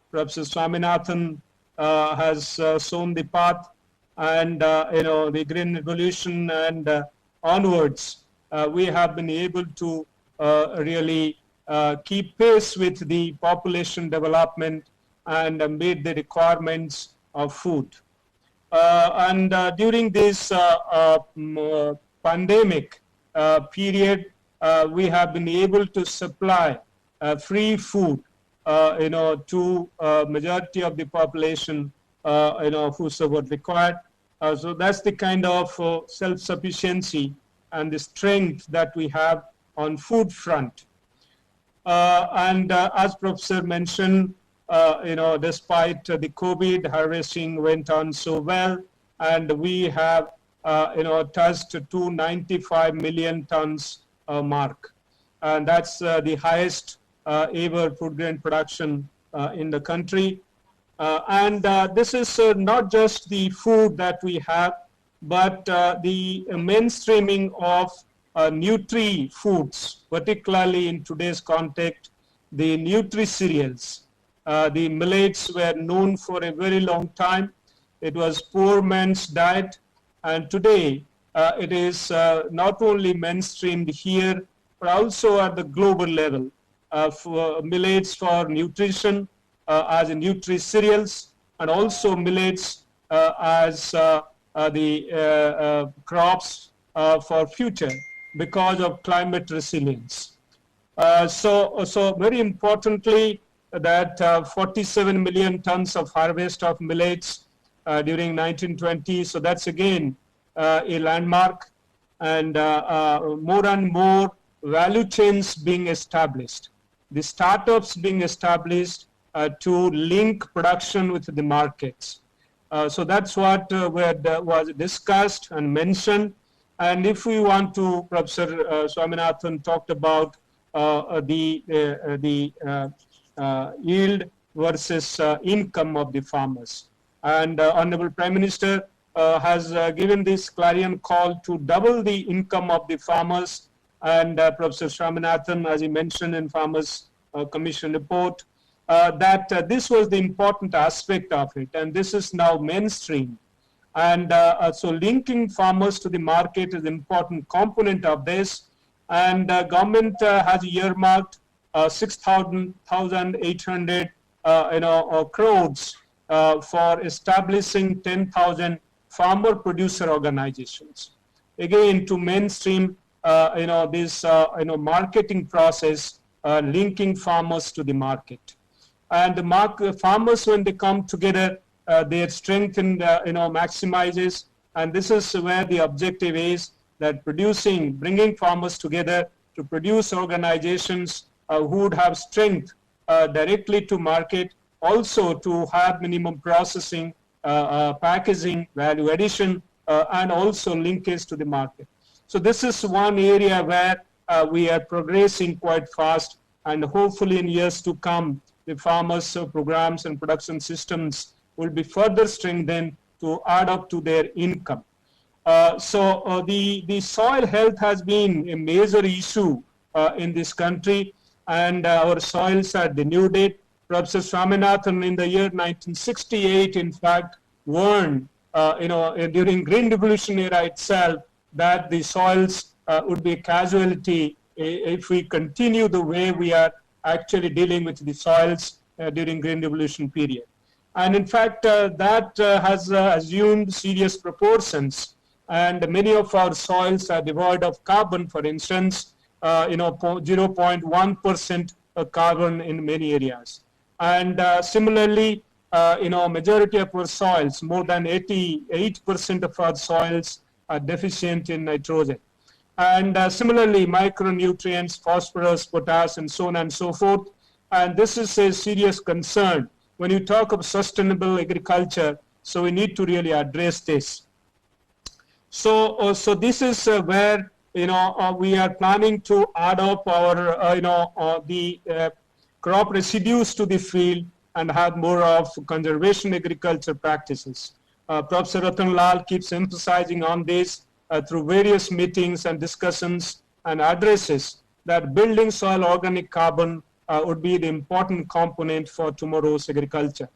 Professor Swaminathan has shown the path, and the Green Revolution and onwards, we have been able to really keep pace with the population development and meet the requirements of food. And during this pandemic period, we have been able to supply free food to majority of the population, whosoever required. So that's the kind of self-sufficiency and the strength that we have on food front. And as Professor mentioned, despite the COVID, harvesting went on so well, and we have, touched 295 million tons mark. And that's the highest ever food grain production in the country. And this is not just the food that we have, but the mainstreaming of nutri foods, particularly in today's context, the nutri cereals. The millets were known for a very long time. It was poor man's diet, and today it is not only mainstreamed here, but also at the global level. For millets for nutrition as nutri cereals, and also millets as the crops for future because of climate resilience. So very importantly, that 47 million tons of harvest of millets during 1920. So that's again a landmark, and more and more value chains being established, the startups being established to link production with the markets. So that's what was discussed and mentioned. And if we want to, Professor Swaminathan talked about the yield versus income of the farmers. And Honorable Prime Minister has given this clarion call to double the income of the farmers. And Professor Swaminathan, as he mentioned in Farmers Commission report, that this was the important aspect of it, and this is now mainstream. And so linking farmers to the market is an important component of this. And government has earmarked 6,800 crores for establishing 10,000 farmer producer organizations. Again, to mainstream this marketing process, linking farmers to the market. And the farmers, when they come together, their strength maximizes, and this is where the objective is, that bringing farmers together to produce organizations who would have strength directly to market, also to have minimum processing, packaging, value addition, and also linkage to the market. So this is one area where we are progressing quite fast, and hopefully in years to come, the farmers' programs and production systems will be further strengthened to add up to their income. So the soil health has been a major issue in this country, and our soils are denuded. Professor Swaminathan in the year 1968, in fact, warned, during Green Revolution era itself, that the soils would be a casualty if we continue the way we are actually dealing with the soils during Green Revolution period. And in fact, that has assumed serious proportions, and many of our soils are devoid of carbon, for instance, 0.1% carbon in many areas. And similarly, majority of our soils, more than 88% of our soils are deficient in nitrogen. And similarly, micronutrients, phosphorus, potash, and so on and so forth. And this is a serious concern when you talk of sustainable agriculture. So we need to really address this. So this is where we are planning to add up our the crop residues to the field and have more of conservation agriculture practices. Professor Ratan Lal keeps emphasizing on this through various meetings and discussions and addresses, that building soil organic carbon would be the important component for tomorrow's agriculture.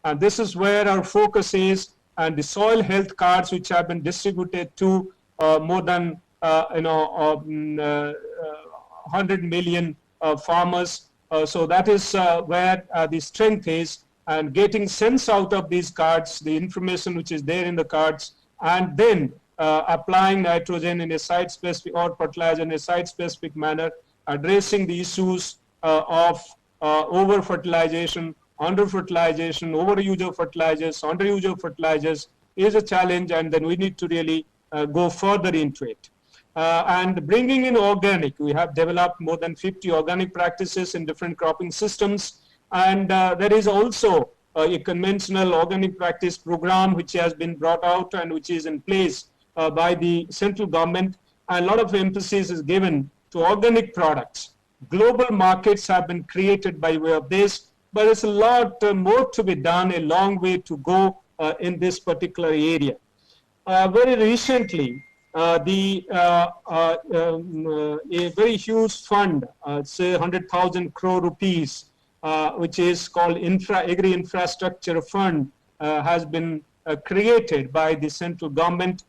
And this is where our focus is, and the soil health cards, which have been distributed to more than 100 million farmers. So that is where the strength is, and getting sense out of these cards, the information which is there in the cards, and then applying nitrogen in a site-specific or fertilizer in a site-specific manner, addressing the issues of over-fertilization, under-fertilization, overuse of fertilizers, underuse of fertilizers is a challenge, and then we need to really go further into it. And bringing in organic, we have developed more than 50 organic practices in different cropping systems, and there is also a conventional organic practice program which has been brought out and which is in place by the central government, and a lot of emphasis is given to organic products. Global markets have been created by way of this, but there's a lot more to be done, a long way to go in this particular area. Very recently, a very huge fund, say 100,000 crore rupees, which is called Agri Infrastructure Fund, has been created by the central government.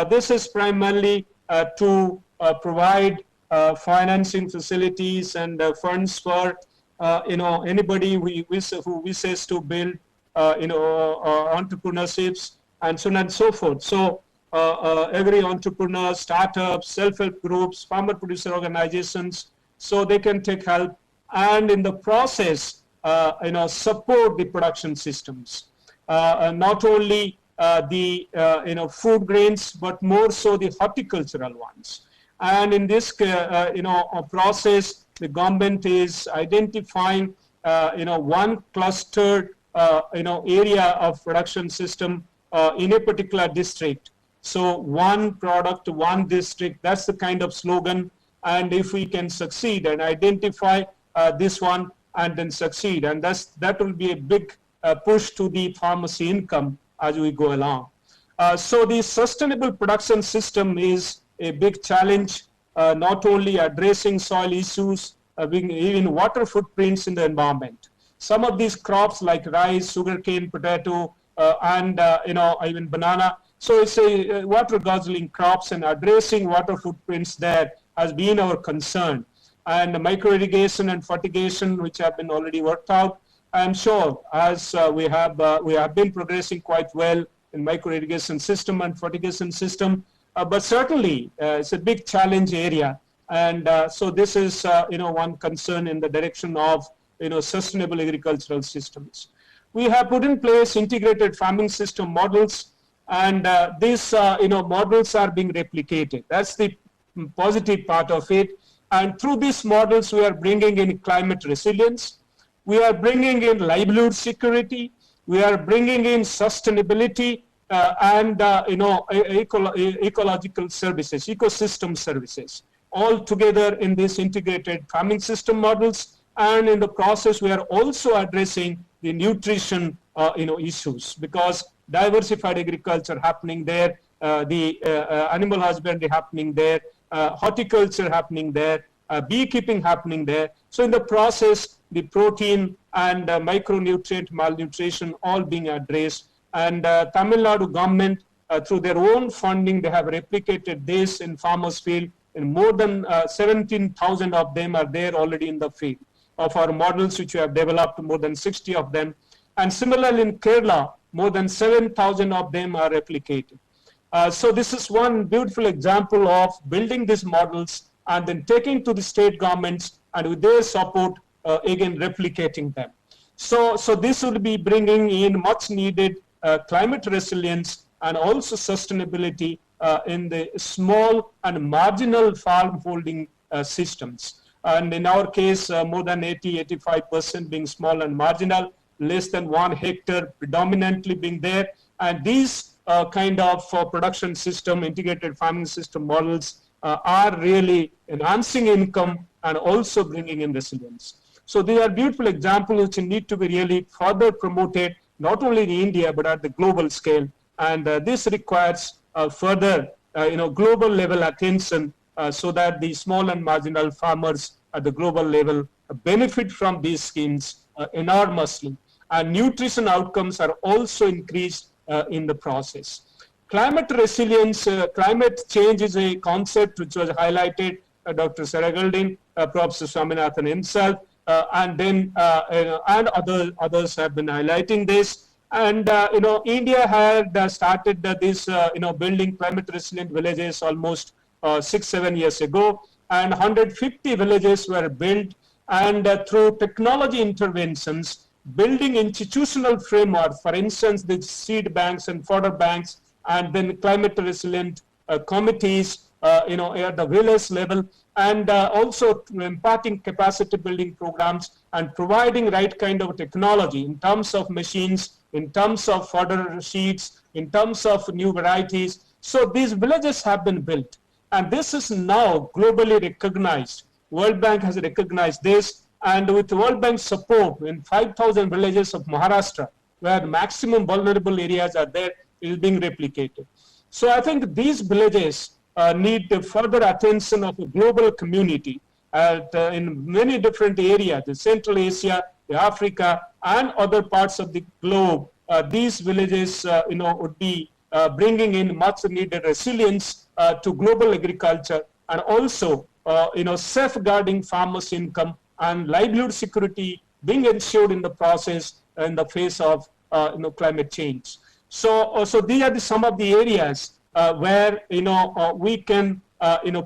This is primarily to provide financing facilities and funds for anybody who wishes to build entrepreneurships and so on and so forth. So every entrepreneur, startups, self-help groups, farmer producer organizations, so they can take help and in the process support the production systems, not only the food grains, but more so the horticultural ones. And in this process, the government is identifying one clustered area of production system in a particular district. So one product, one district, that's the kind of slogan. And if we can succeed and identify this one and then succeed, and that will be a big push to the pharmacy income as we go along. So the sustainable production system is a big challenge, not only addressing soil issues, even water footprints in the environment. Some of these crops like rice, sugarcane, potato, and even banana. So it's a water guzzling crops, and addressing water footprints there has been our concern. And micro irrigation and fertigation, which have been already worked out. I'm sure as we have been progressing quite well in micro irrigation system and fertigation system, but certainly it's a big challenge area. And so this is one concern in the direction of sustainable agricultural systems. We have put in place integrated farming system models, and these models are being replicated. That's the positive part of it. And through these models, we are bringing in climate resilience, we are bringing in livelihood security, we are bringing in sustainability, and ecological services, ecosystem services, all together in this integrated farming system models. And in the process, we are also addressing the nutrition issues, because diversified agriculture happening there, the animal husbandry happening there, horticulture happening there, beekeeping happening there. So in the process, the protein and micronutrient malnutrition all being addressed. And Tamil Nadu government, through their own funding, they have replicated this in farmers' field, and more than 17,000 of them are there already in the field. Of our models which we have developed, more than 60 of them. And similarly in Kerala, more than 7,000 of them are replicated. So this is one beautiful example of building these models and then taking to the state governments, and with their support, again replicating them. So this will be bringing in much needed climate resilience and also sustainability in the small and marginal farm holding systems. And in our case, more than 80-85% being small and marginal, less than 1 hectare predominantly being there. And these kind of production system, integrated farming system models are really enhancing income and also bringing in resilience. So these are beautiful examples which need to be really further promoted, not only in India, but at the global scale. And this requires further global level attention so that the small and marginal farmers at the global level benefit from these schemes enormously. And nutrition outcomes are also increased in the process. Climate resilience, climate change is a concept which was highlighted by Dr. Serageldin, Professor Swaminathan himself, and then and others have been highlighting this. And India had started this building climate resilient villages almost 6-7 years ago, and 150 villages were built. and through technology interventions, building institutional framework, for instance, the seed banks and fodder banks, and then climate resilient committees, at the village level, and also imparting capacity building programs and providing right kind of technology in terms of machines, in terms of fodder seeds, in terms of new varieties. So these villages have been built, and this is now globally recognized. World Bank has recognized this, and with World Bank support in 5,000 villages of Maharashtra, where the maximum vulnerable areas are there, is being replicated. So I think these villages need further attention of a global community in many different areas, the Central Asia, the Africa, and other parts of the globe. These villages, would be bringing in much needed resilience to global agriculture, and also, safeguarding farmers' income and livelihood security being ensured in the process in the face of, climate change. So these are some of the areas where we can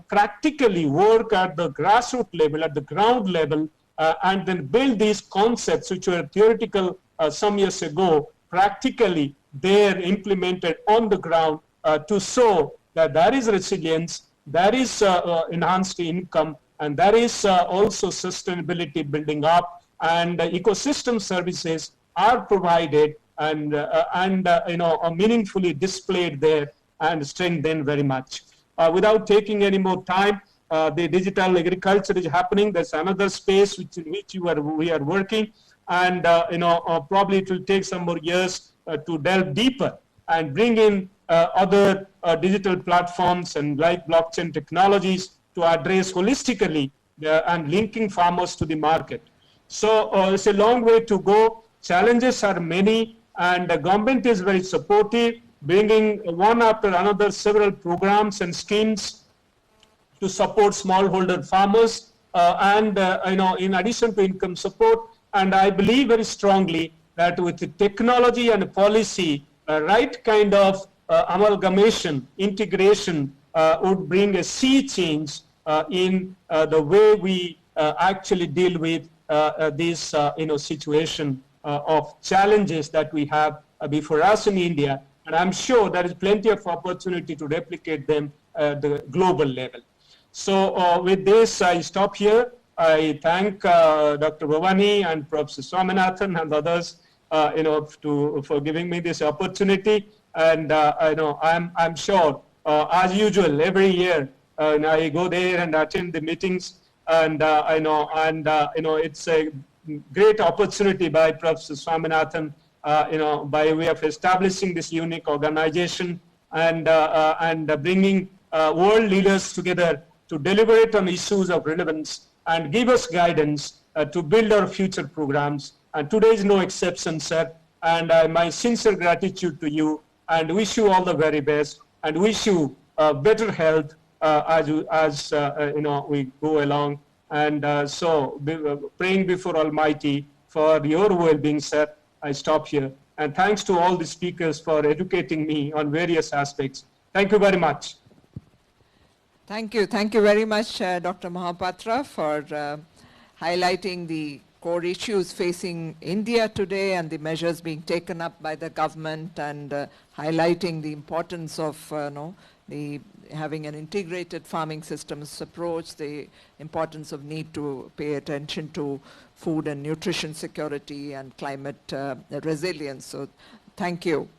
practically work at the grassroots level, at the ground level, and then build these concepts which were theoretical some years ago, practically there implemented on the ground to show that there is resilience, there is enhanced income, and there is also sustainability building up, and ecosystem services are provided and are meaningfully displayed there and strengthened very much. Without taking any more time, the digital agriculture is happening. There's another space in which we are working, and probably it will take some more years to delve deeper and bring in other digital platforms and like blockchain technologies to address holistically and linking farmers to the market. So it's a long way to go. Challenges are many, and the government is very supportive, bringing one after another several programs and schemes to support smallholder farmers, and in addition to income support. And I believe very strongly that with the technology and policy, right kind of amalgamation, integration would bring a sea change in the way we actually deal with this situation of challenges that we have before us in India. And I'm sure there is plenty of opportunity to replicate them at the global level. So with this, I stop here. I thank Dr. Bhavani and Professor Swaminathan and others, for giving me this opportunity. And I'm sure, as usual, every year I go there and attend the meetings, and it's a great opportunity by Professor Swaminathan, by way of establishing this unique organization and bringing world leaders together to deliberate on issues of relevance and give us guidance to build our future programs. And today is no exception, sir. And my sincere gratitude to you, and wish you all the very best, and wish you better health as we go along. And so praying before Almighty for your well-being, sir. I stop here. And thanks to all the speakers for educating me on various aspects. Thank you very much. Thank you. Thank you very much, Dr. Mohapatra, for highlighting the core issues facing India today and the measures being taken up by the government, and highlighting the importance of having an integrated farming systems approach, the importance of need to pay attention to food and nutrition security and climate resilience. So thank you.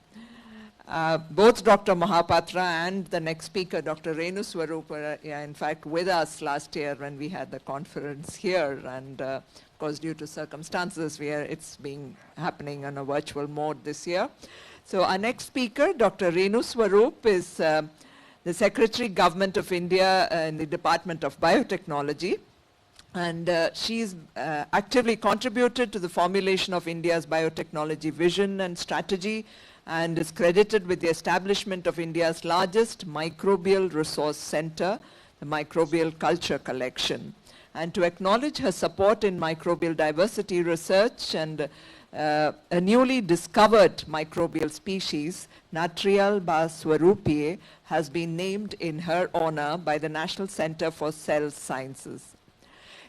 Both Dr. Mohapatra and the next speaker, Dr. Renu Swarup, were in fact with us last year when we had the conference here, and of course due to circumstances it's been happening on a virtual mode this year. So our next speaker, Dr. Renu Swarup, is the Secretary Government of India in the Department of Biotechnology, and she's actively contributed to the formulation of India's biotechnology vision and strategy, and is credited with the establishment of India's largest microbial resource center, the Microbial Culture Collection. And to acknowledge her support in microbial diversity research and a newly discovered microbial species, Natrialba swarupiae, has been named in her honor by the National Center for Cell Sciences.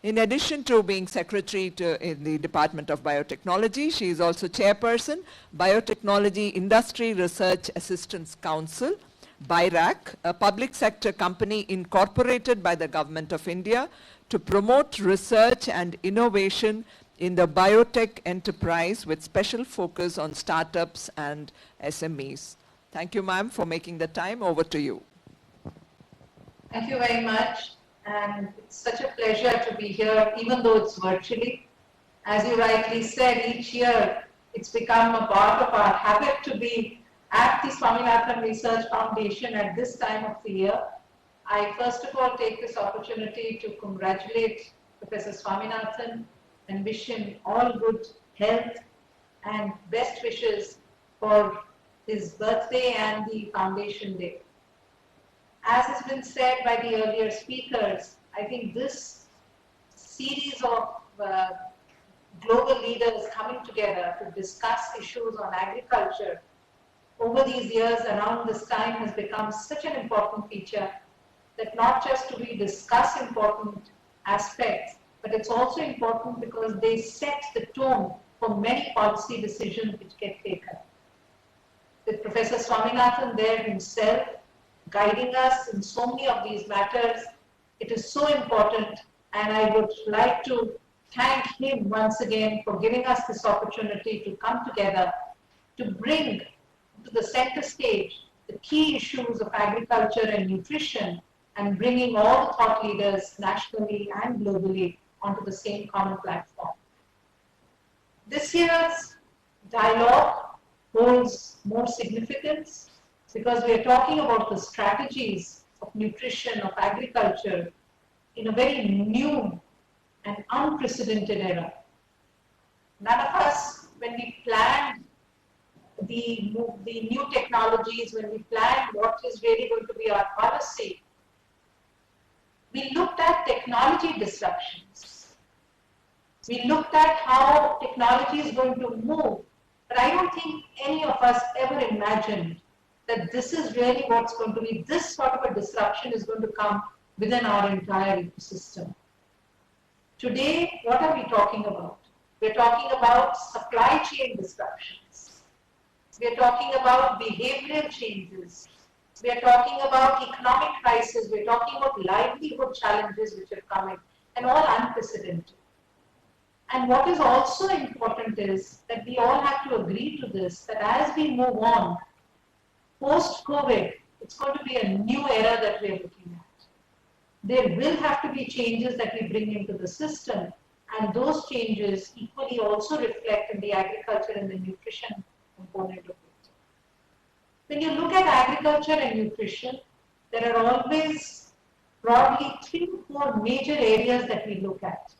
In addition to being secretary in the Department of Biotechnology, she is also chairperson, Biotechnology Industry Research Assistance Council, BIRAC, a public sector company incorporated by the Government of India to promote research and innovation in the biotech enterprise with special focus on startups and SMEs. Thank you, ma'am, for making the time. Over to you. Thank you very much. And it's such a pleasure to be here, even though it's virtually. As you rightly said, each year it's become a part of our habit to be at the Swaminathan Research Foundation at this time of the year. I first of all take this opportunity to congratulate Professor Swaminathan and wish him all good health and best wishes for his birthday and the Foundation Day. As has been said by the earlier speakers, I think this series of global leaders coming together to discuss issues on agriculture over these years around this time has become such an important feature that not just do we discuss important aspects, but it's also important because they set the tone for many policy decisions which get taken. With Professor Swaminathan there himself guiding us in so many of these matters, it is so important, and I would like to thank him once again for giving us this opportunity to come together to bring to the center stage the key issues of agriculture and nutrition and bringing all the thought leaders nationally and globally onto the same common platform. This year's dialogue holds more significance because we are talking about the strategies of nutrition, of agriculture in a very new and unprecedented era. None of us, when we planned the new technologies, when we planned what is really going to be our policy, we looked at technology disruptions. We looked at how technology is going to move, but I don't think any of us ever imagined that this is really what's going to be, this sort of a disruption is going to come within our entire ecosystem. Today, what are we talking about? We're talking about supply chain disruptions. We're talking about behavioral changes. We're talking about economic crisis. We're talking about livelihood challenges which are coming, and all unprecedented. And what is also important is that we all have to agree to this, that as we move on, post-COVID, it's going to be a new era that we're looking at. There will have to be changes that we bring into the system, and those changes equally also reflect in the agriculture and the nutrition component of it. When you look at agriculture and nutrition, there are always broadly 3 or 4 major areas that we look at.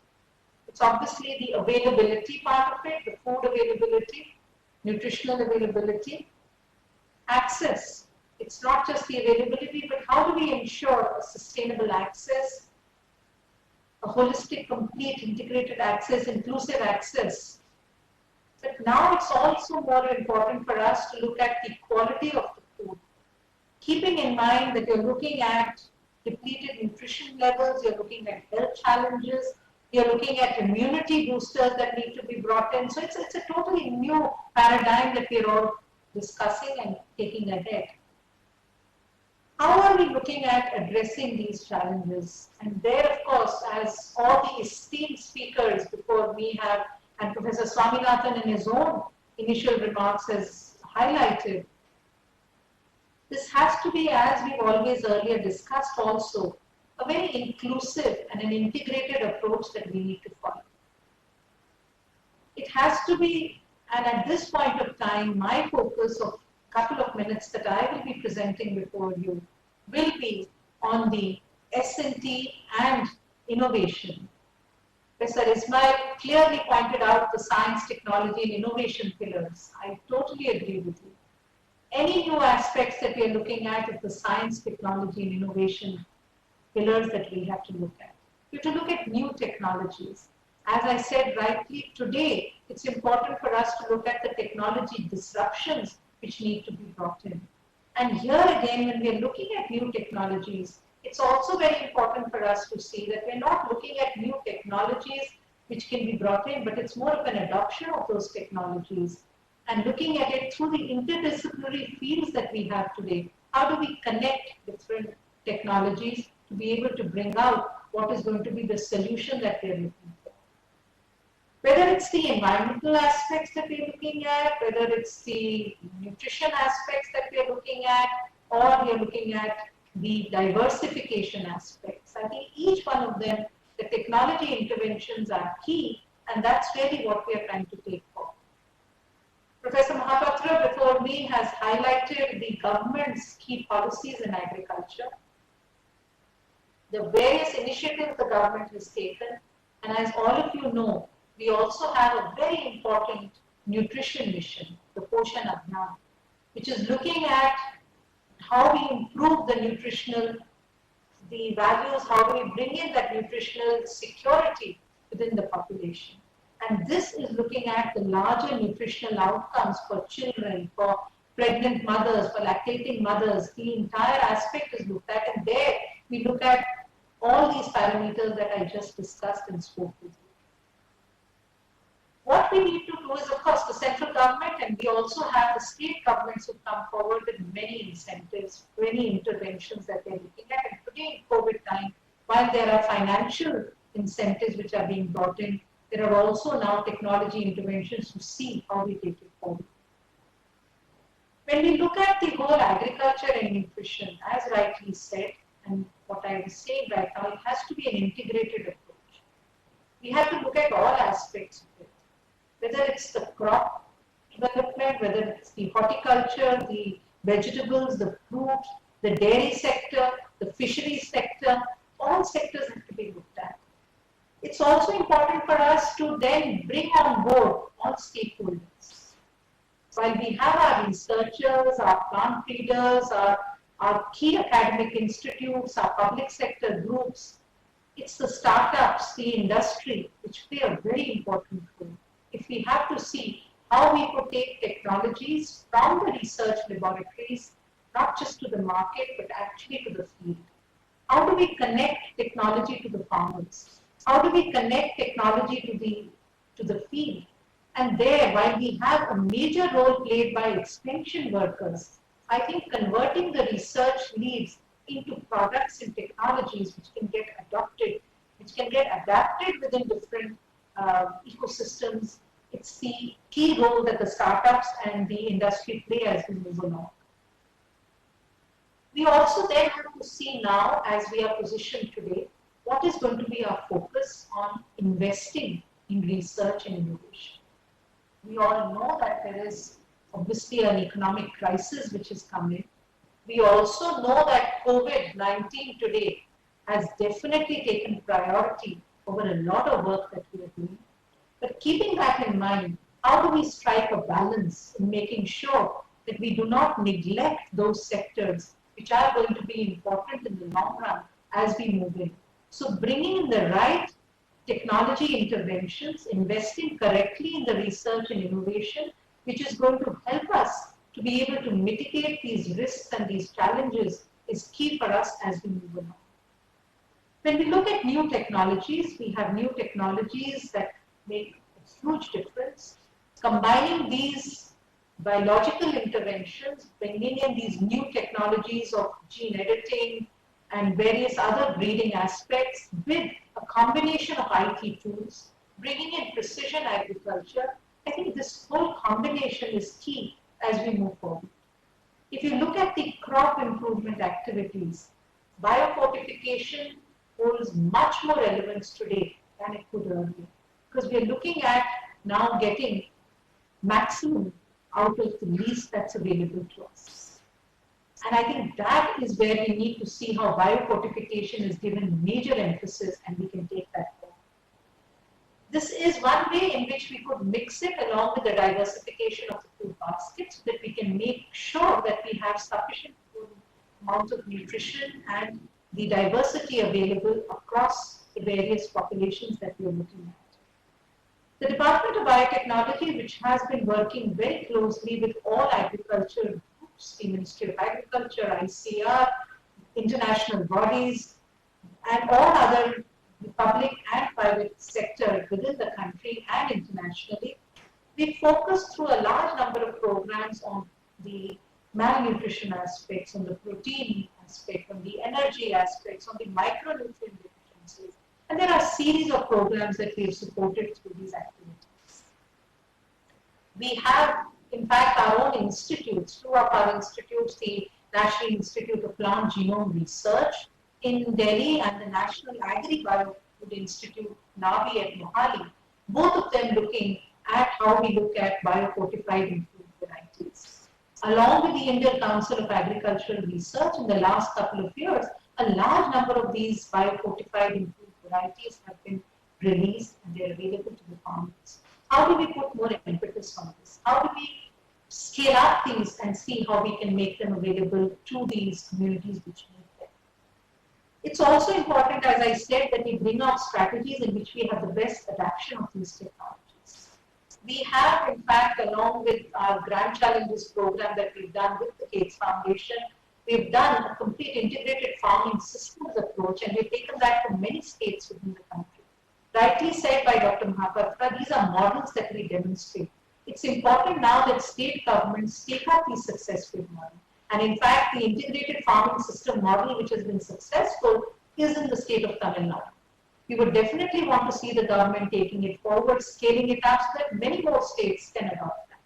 It's obviously the availability part of it, the food availability, nutritional availability, access. It's not just the availability, but how do we ensure a sustainable access, a holistic, complete, integrated access, inclusive access. But now it's also more important for us to look at the quality of the food, keeping in mind that you're looking at depleted nutrition levels, you're looking at health challenges, you're looking at immunity boosters that need to be brought in. So it's a totally new paradigm that we're all discussing and taking ahead. How are we looking at addressing these challenges? And there, of course, as all the esteemed speakers before me have, and Professor Swaminathan in his own initial remarks has highlighted, this has to be, as we've always earlier discussed also, a very inclusive and an integrated approach that we need to follow. It has to be, and at this point of time, my focus of a couple of minutes that I will be presenting before you will be on the S&T and innovation. Professor Ismail clearly pointed out the science, technology, and innovation pillars. I totally agree with you. Any new aspects that we are looking at is the science, technology, and innovation pillars that we have to look at. We have to look at new technologies. As I said rightly, today, it's important for us to look at the technology disruptions which need to be brought in. And here again, when we are looking at new technologies, it's also very important for us to see that we're not looking at new technologies which can be brought in, but it's more of an adoption of those technologies and looking at it through the interdisciplinary fields that we have today. How do we connect different technologies to be able to bring out what is going to be the solution that we're looking for? Whether it's the environmental aspects that we're looking at, whether it's the nutrition aspects that we're looking at, or we're looking at the diversification aspects. I think each one of them, the technology interventions are key, and that's really what we are trying to take forward. Professor Mohapatra before me has highlighted the government's key policies in agriculture, the various initiatives the government has taken, and as all of you know, we also have a very important nutrition mission, the Poshan Abhiyan, which is looking at how we improve the values, how do we bring in that nutritional security within the population. And this is looking at the larger nutritional outcomes for children, for pregnant mothers, for lactating mothers. The entire aspect is looked at, and there we look at all these parameters that I just discussed and spoke with you. What we need to do is, of course, the central government, and we also have the state governments who come forward with many incentives, many interventions that they're looking at. And today in COVID time, while there are financial incentives which are being brought in, there are also now technology interventions to see how we take it forward. When we look at the whole agriculture and nutrition, as rightly said, and what I was saying right now, it has to be an integrated approach. We have to look at all aspects of it, whether it's the crop development, whether it's the horticulture, the vegetables, the fruit, the dairy sector, the fisheries sector, all sectors have to be looked at. It's also important for us to then bring on board all stakeholders. While we have our researchers, our plant breeders, our key academic institutes, our public sector groups, it's the startups, the industry, which play a very important role. If we have to see how we could take technologies from the research laboratories, not just to the market, but actually to the field. How do we connect technology to the farmers? How do we connect technology to the field? And there, while we have a major role played by extension workers, I think converting the research leads into products and technologies which can get adopted, which can get adapted within different ecosystems. It's the key role that the startups and the industry play as we move along. We also then have to see now, as we are positioned today, what is going to be our focus on investing in research and innovation. We all know that there is obviously an economic crisis which is coming. We also know that COVID-19 today has definitely taken priority over a lot of work that we are doing. But keeping that in mind, how do we strike a balance in making sure that we do not neglect those sectors which are going to be important in the long run as we move in? So bringing in the right technology interventions, investing correctly in the research and innovation, which is going to help us to be able to mitigate these risks and these challenges, is key for us as we move along. When we look at new technologies, we have new technologies that make a huge difference. Combining these biological interventions, bringing in these new technologies of gene editing and various other breeding aspects with a combination of IT tools, bringing in precision agriculture, I think this whole combination is key as we move forward. If you look at the crop improvement activities, biofortification holds much more relevance today than it could earlier, because we are looking at now getting maximum out of the least that's available to us. And I think that is where we need to see how biofortification is given major emphasis, and we can take that forward. This is one way in which we could mix it along with the diversification of the food basket, so that we can make sure that we have sufficient amount of nutrition and the diversity available across the various populations that we are looking at. The Department of Biotechnology, which has been working very closely with all agricultural groups, the Ministry of Agriculture, ICR, international bodies, and all other public and private sector within the country and internationally. We focus through a large number of programs on the malnutrition aspects, on the protein aspect, on the energy aspects, on the micronutrient deficiencies. And there are a series of programs that we have supported through these activities. We have, in fact, our own institutes, two of our institutes, the National Institute of Plant Genome Research in Delhi and the National Agri-Biofood Institute, NABI at Mohali, both of them looking at how we look at biofortified improved varieties. Along with the Indian Council of Agricultural Research, in the last couple of years, a large number of these biofortified improved varieties have been released and they're available to the farmers. How do we put more impetus on this? How do we scale up these and see how we can make them available to these communities which need them? It's also important, as I said, that we bring out strategies in which we have the best adaptation of these technologies. We have, in fact, along with our Grand Challenges program that we've done with the Gates Foundation, we've done a complete integrated farming systems approach, and we've taken that to many states within the country. Rightly said by Dr. Mohapatra, these are models that we demonstrate. It's important now that state governments take up these successful models. And in fact, the integrated farming system model, which has been successful, is in the state of Tamil Nadu. We would definitely want to see the government taking it forward, scaling it up so that many more states can adopt that.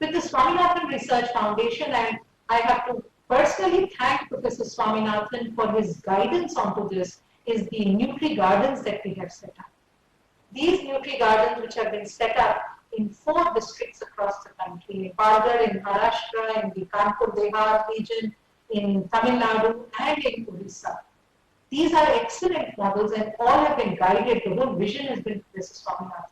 With the Swaminathan Research Foundation, and I have to personally thank Professor Swaminathan for his guidance onto this, is the Nutri Gardens that we have set up. These Nutri Gardens, which have been set up in 4 districts across the country, in Palghar, in Maharashtra, in the Kanpur Dehat region, in Tamil Nadu, and in Odisha. These are excellent models and all have been guided. The whole vision has been Professor Swaminathan.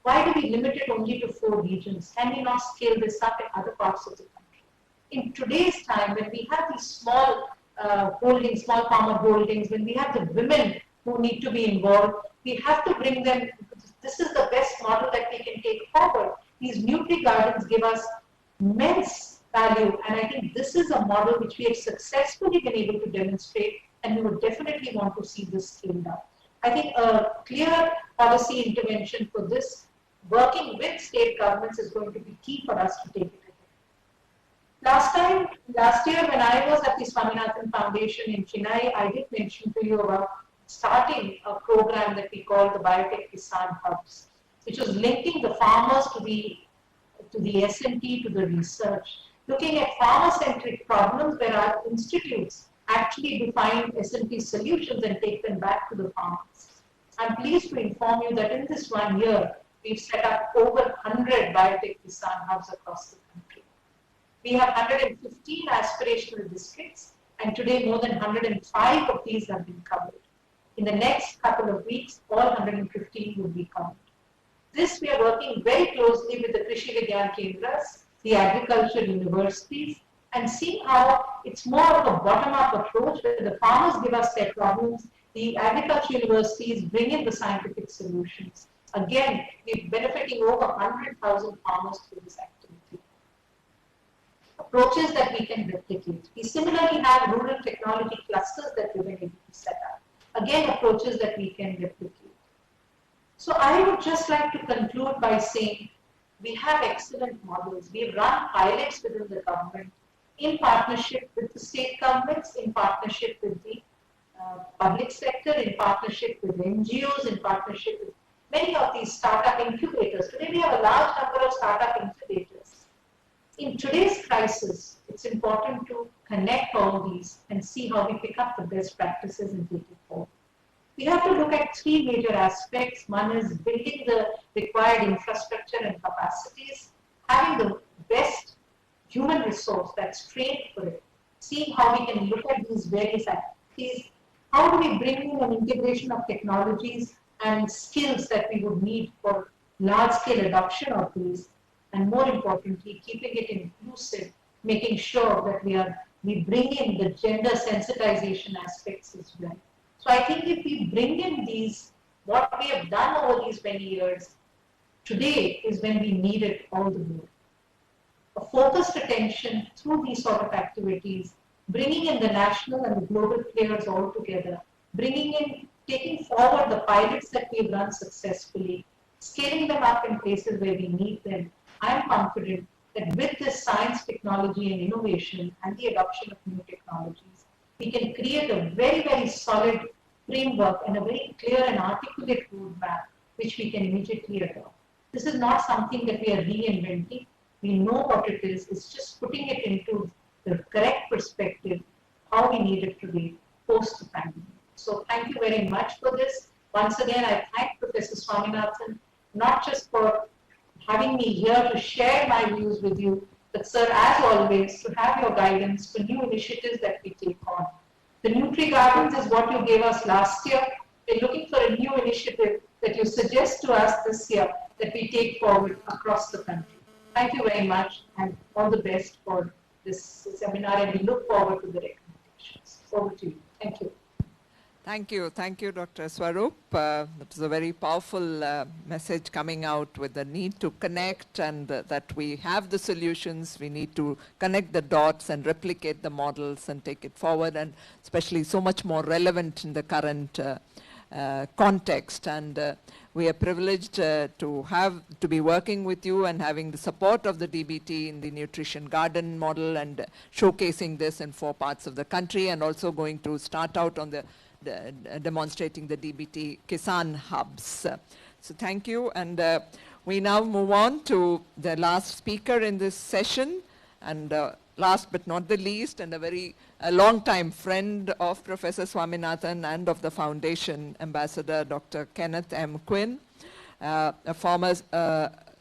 Why do we limit it only to 4 regions? Can we not scale this up in other parts of the country? In today's time, when we have these small holdings, small farmer holdings, when we have the women who need to be involved, we have to bring them. This is the best model that we can take forward. These Nutri Gardens give us immense value, and I think this is a model which we have successfully been able to demonstrate, and we would definitely want to see this scaled up. I think a clear policy intervention for this, working with state governments, is going to be key for us to take it ahead. Last year when I was at the Swaminathan Foundation in Chennai, I did mention to you about starting a program that we call the Biotechnology Hubs, which was linking the farmers to the S&T, to the research, looking at farmer-centric problems where our institutes actually define S&T solutions and take them back to the farmers. I'm pleased to inform you that in this 1 year, we've set up over 100 Biotech Kisan Hubs across the country. We have 115 aspirational districts, and today more than 105 of these have been covered. In the next couple of weeks, all 115 will be covered. This, we are working very closely with the Krishi Vigyan Kendras, the agricultural universities, and seeing how it's more of a bottom-up approach where the farmers give us their problems, the agricultural universities bring in the scientific solutions. Again, we're benefiting over 100,000 farmers through this activity. Approaches that we can replicate. We similarly have rural technology clusters that we've been able to set up. Again, approaches that we can replicate. So I would just like to conclude by saying we have excellent models. We've run pilots within the government in partnership with the state governments, in partnership with the public sector, in partnership with NGOs, in partnership with many of these startup incubators. Today we have a large number of startup incubators. In today's crisis, it's important to connect all these and see how we pick up the best practices and take it forward. We have to look at 3 major aspects. One is building the required infrastructure and capacities, having the best human resource that's trained for it, seeing how we can look at these various activities, how do we bring in an integration of technologies and skills that we would need for large-scale adoption of these, and more importantly, keeping it inclusive, making sure that we bring in the gender sensitization aspects as well. So I think if we bring in these, what we have done over these many years, today is when we need it all the more. A focused attention through these sort of activities bringing in the national and the global players all together, taking forward the pilots that we've run successfully, scaling them up in places where we need them. I'm confident that with this science, technology, and innovation and the adoption of new technologies, we can create a very, very solid framework and a very clear and articulate roadmap which we can immediately adopt. This is not something that we are reinventing. We know what it is. It's just putting it into the correct perspective, how we need it to be post the pandemic. So thank you very much for this. Once again, I thank Professor Swaminathan, not just for having me here to share my views with you, but sir, as always, to have your guidance for new initiatives that we take on. The Nutri Gardens is what you gave us last year. We're looking for a new initiative that you suggest to us this year that we take forward across the country. Thank you very much and all the best for this seminar, and we look forward to the recommendations. Over to you. Thank you. Thank you, Dr. Swarup. That was a very powerful message coming out with the need to connect and that we have the solutions. We need to connect the dots and replicate the models and take it forward, and especially so much more relevant in the current context. And we are privileged to be working with you and having the support of the DBT in the nutrition garden model and showcasing this in 4 parts of the country, and also going to start out on the demonstrating the DBT Kisan hubs. So thank you, and we now move on to the last speaker in this session, and last but not the least, and a long-time friend of Professor Swaminathan and of the Foundation, Ambassador Dr. Kenneth M. Quinn, a former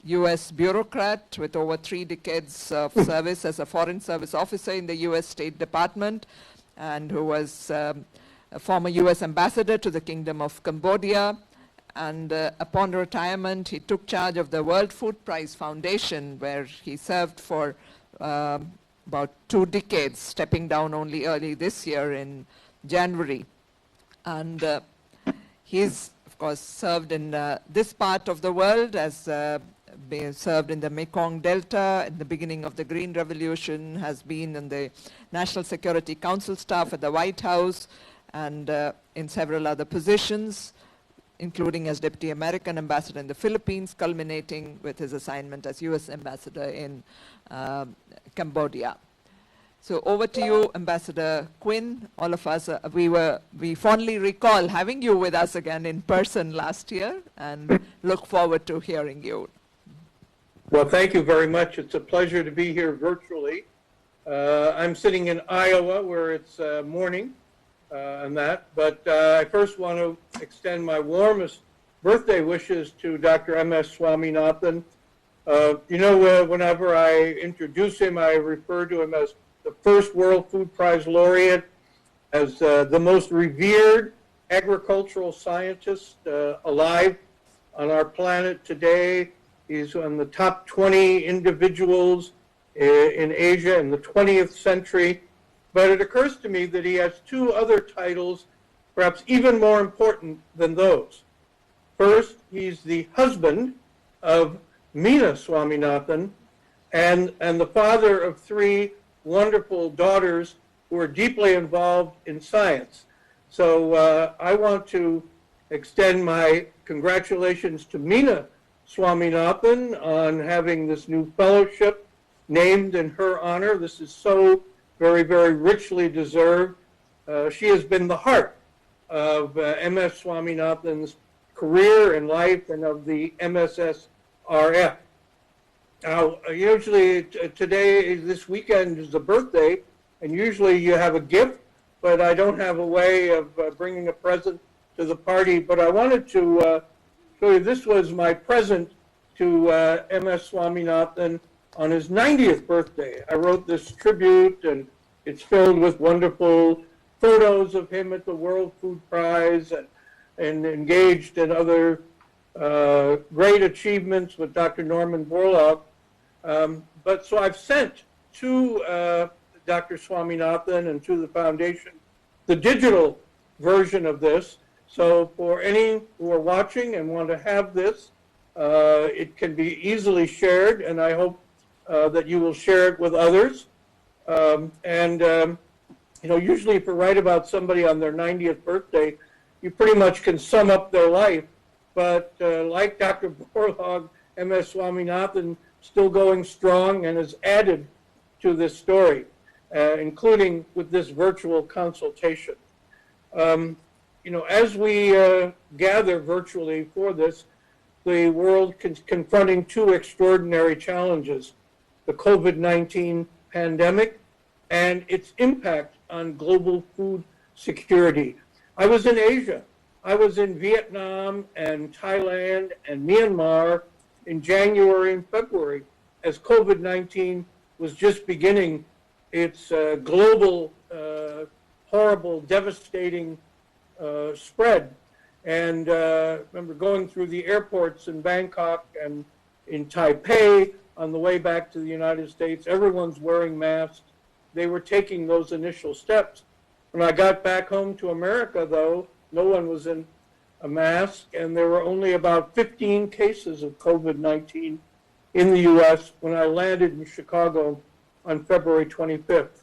U.S. bureaucrat with over 3 decades of service as a Foreign Service officer in the U.S. State Department, and who was a former U.S. ambassador to the Kingdom of Cambodia, and upon retirement he took charge of the World Food Prize Foundation, where he served for about 2 decades, stepping down only early this year in January. And he's, of course, served in this part of the world, as served in the Mekong Delta at the beginning of the Green Revolution, has been in the National Security Council staff at the White House, and in several other positions, including as Deputy American Ambassador in the Philippines, culminating with his assignment as U.S. Ambassador in Cambodia. So over to you, Ambassador Quinn. All of us, we fondly recall having you with us again in person last year, and look forward to hearing you. Well, thank you very much. It's a pleasure to be here virtually. I'm sitting in Iowa, where it's morning. But I first want to extend my warmest birthday wishes to Dr. M.S. Swaminathan. Whenever I introduce him, I refer to him as the first World Food Prize laureate, as the most revered agricultural scientist alive on our planet today. He's on the top 20 individuals in Asia in the 20th century. But it occurs to me that he has 2 other titles, perhaps even more important than those. First, he's the husband of Meena Swaminathan, and the father of 3 wonderful daughters who are deeply involved in science. So I want to extend my congratulations to Meena Swaminathan on having this new fellowship named in her honor. This is so very, very richly deserved. She has been the heart of M.S. Swaminathan's career and life, and of the MSSRF. Now, usually this weekend is a birthday, and usually you have a gift, but I don't have a way of bringing a present to the party. But I wanted to show you, this was my present to M.S. Swaminathan on his 90th birthday. I wrote this tribute, and it's filled with wonderful photos of him at the World Food Prize and engaged in other great achievements with Dr. Norman Borlaug. But so I've sent to Dr. Swaminathan and to the foundation the digital version of this. So for any who are watching and want to have this, it can be easily shared, and I hope that you will share it with others. You know, usually if you write about somebody on their 90th birthday, you pretty much can sum up their life. But like Dr. Borlaug, MS Swaminathan still going strong and has added to this story, including with this virtual consultation. You know, as we gather virtually for this, the world confronting two extraordinary challenges: the COVID-19 pandemic and its impact on global food security. I was in Asia. I was in Vietnam and Thailand and Myanmar in January and February as COVID-19 was just beginning its global, horrible, devastating spread. And remember going through the airports in Bangkok and in Taipei on the way back to the United States. Everyone's wearing masks. They were taking those initial steps. When I got back home to America, though, no one was in a mask, and there were only about 15 cases of COVID-19 in the U.S. when I landed in Chicago on February 25th.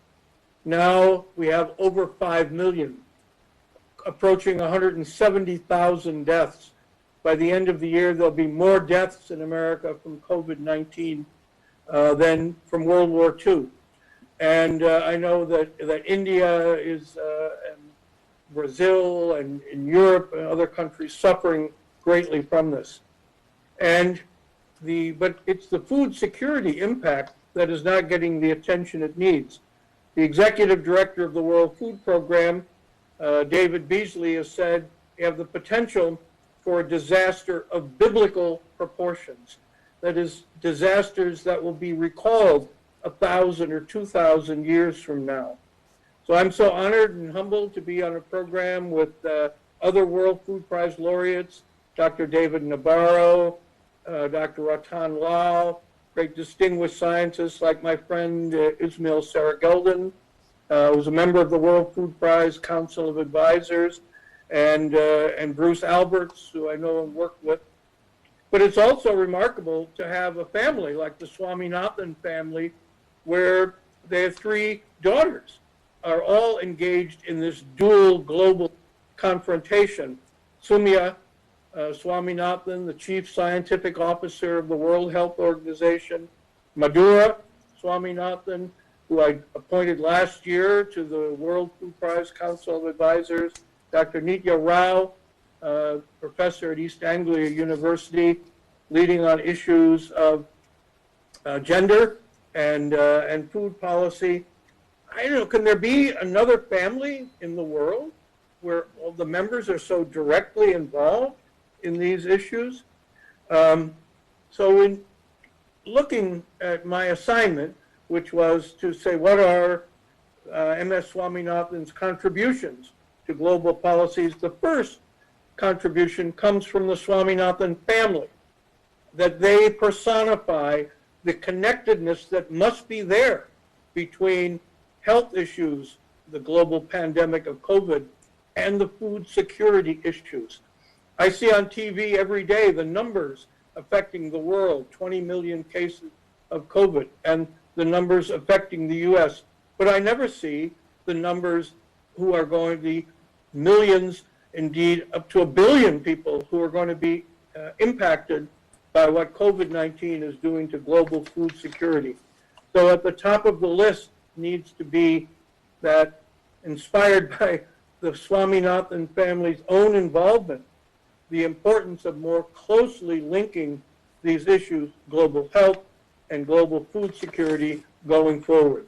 Now we have over 5 million, approaching 170,000 deaths. By the end of the year, there'll be more deaths in America from COVID-19 than from World War II. And I know that India is, and Brazil and in Europe and other countries suffering greatly from this. But it's the food security impact that is not getting the attention it needs. The executive director of the World Food Program, David Beasley, has said we have the potential for a disaster of biblical proportions. That is, disasters that will be recalled 1,000 or 2,000 years from now. So I'm so honored and humbled to be on a program with other World Food Prize laureates, Dr. David Nabarro, Dr. Ratan Lal, great distinguished scientists like my friend Ismail Serageldin, who's a member of the World Food Prize Council of Advisors, and Bruce Alberts, who I know and work with. But it's also remarkable to have a family like the Swaminathan family, where they have 3 daughters, are all engaged in this dual global confrontation. Sumya Swaminathan, the Chief Scientific Officer of the World Health Organization, Madhura Swaminathan, who I appointed last year to the World Food Prize Council of Advisors, Dr. Nitya Rao, professor at East Anglia University, leading on issues of gender and food policy. I don't know, can there be another family in the world where all the members are so directly involved in these issues? So in looking at my assignment, which was to say what are MS Swaminathan's contributions to global policies, the first contribution comes from the Swaminathan family, that they personify the connectedness that must be there between health issues, the global pandemic of COVID, and the food security issues. I see on TV every day the numbers affecting the world, 20 million cases of COVID, and the numbers affecting the US. But I never see the numbers who are going to be millions, indeed up to 1 billion people who are going to be impacted by what COVID-19 is doing to global food security. So at the top of the list needs to be that, inspired by the Swaminathan family's own involvement, the importance of more closely linking these issues, global health and global food security, going forward.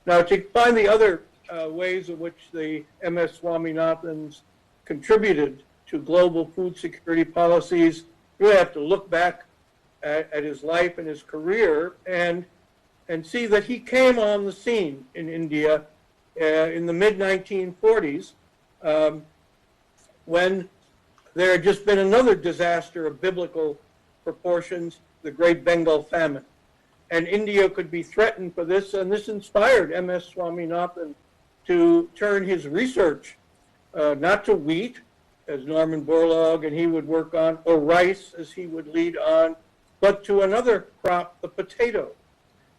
Now, to find the other ways in which the MS Swaminathans contributed to global food security policies, you really have to look back at his life and his career and see that he came on the scene in India in the mid-1940s when there had just been another disaster of biblical proportions, the Great Bengal Famine. And India could be threatened for this, and this inspired MS Swaminathan to turn his research not to wheat, as Norman Borlaug and he would work on, or rice, as he would lead on, but to another crop, the potato.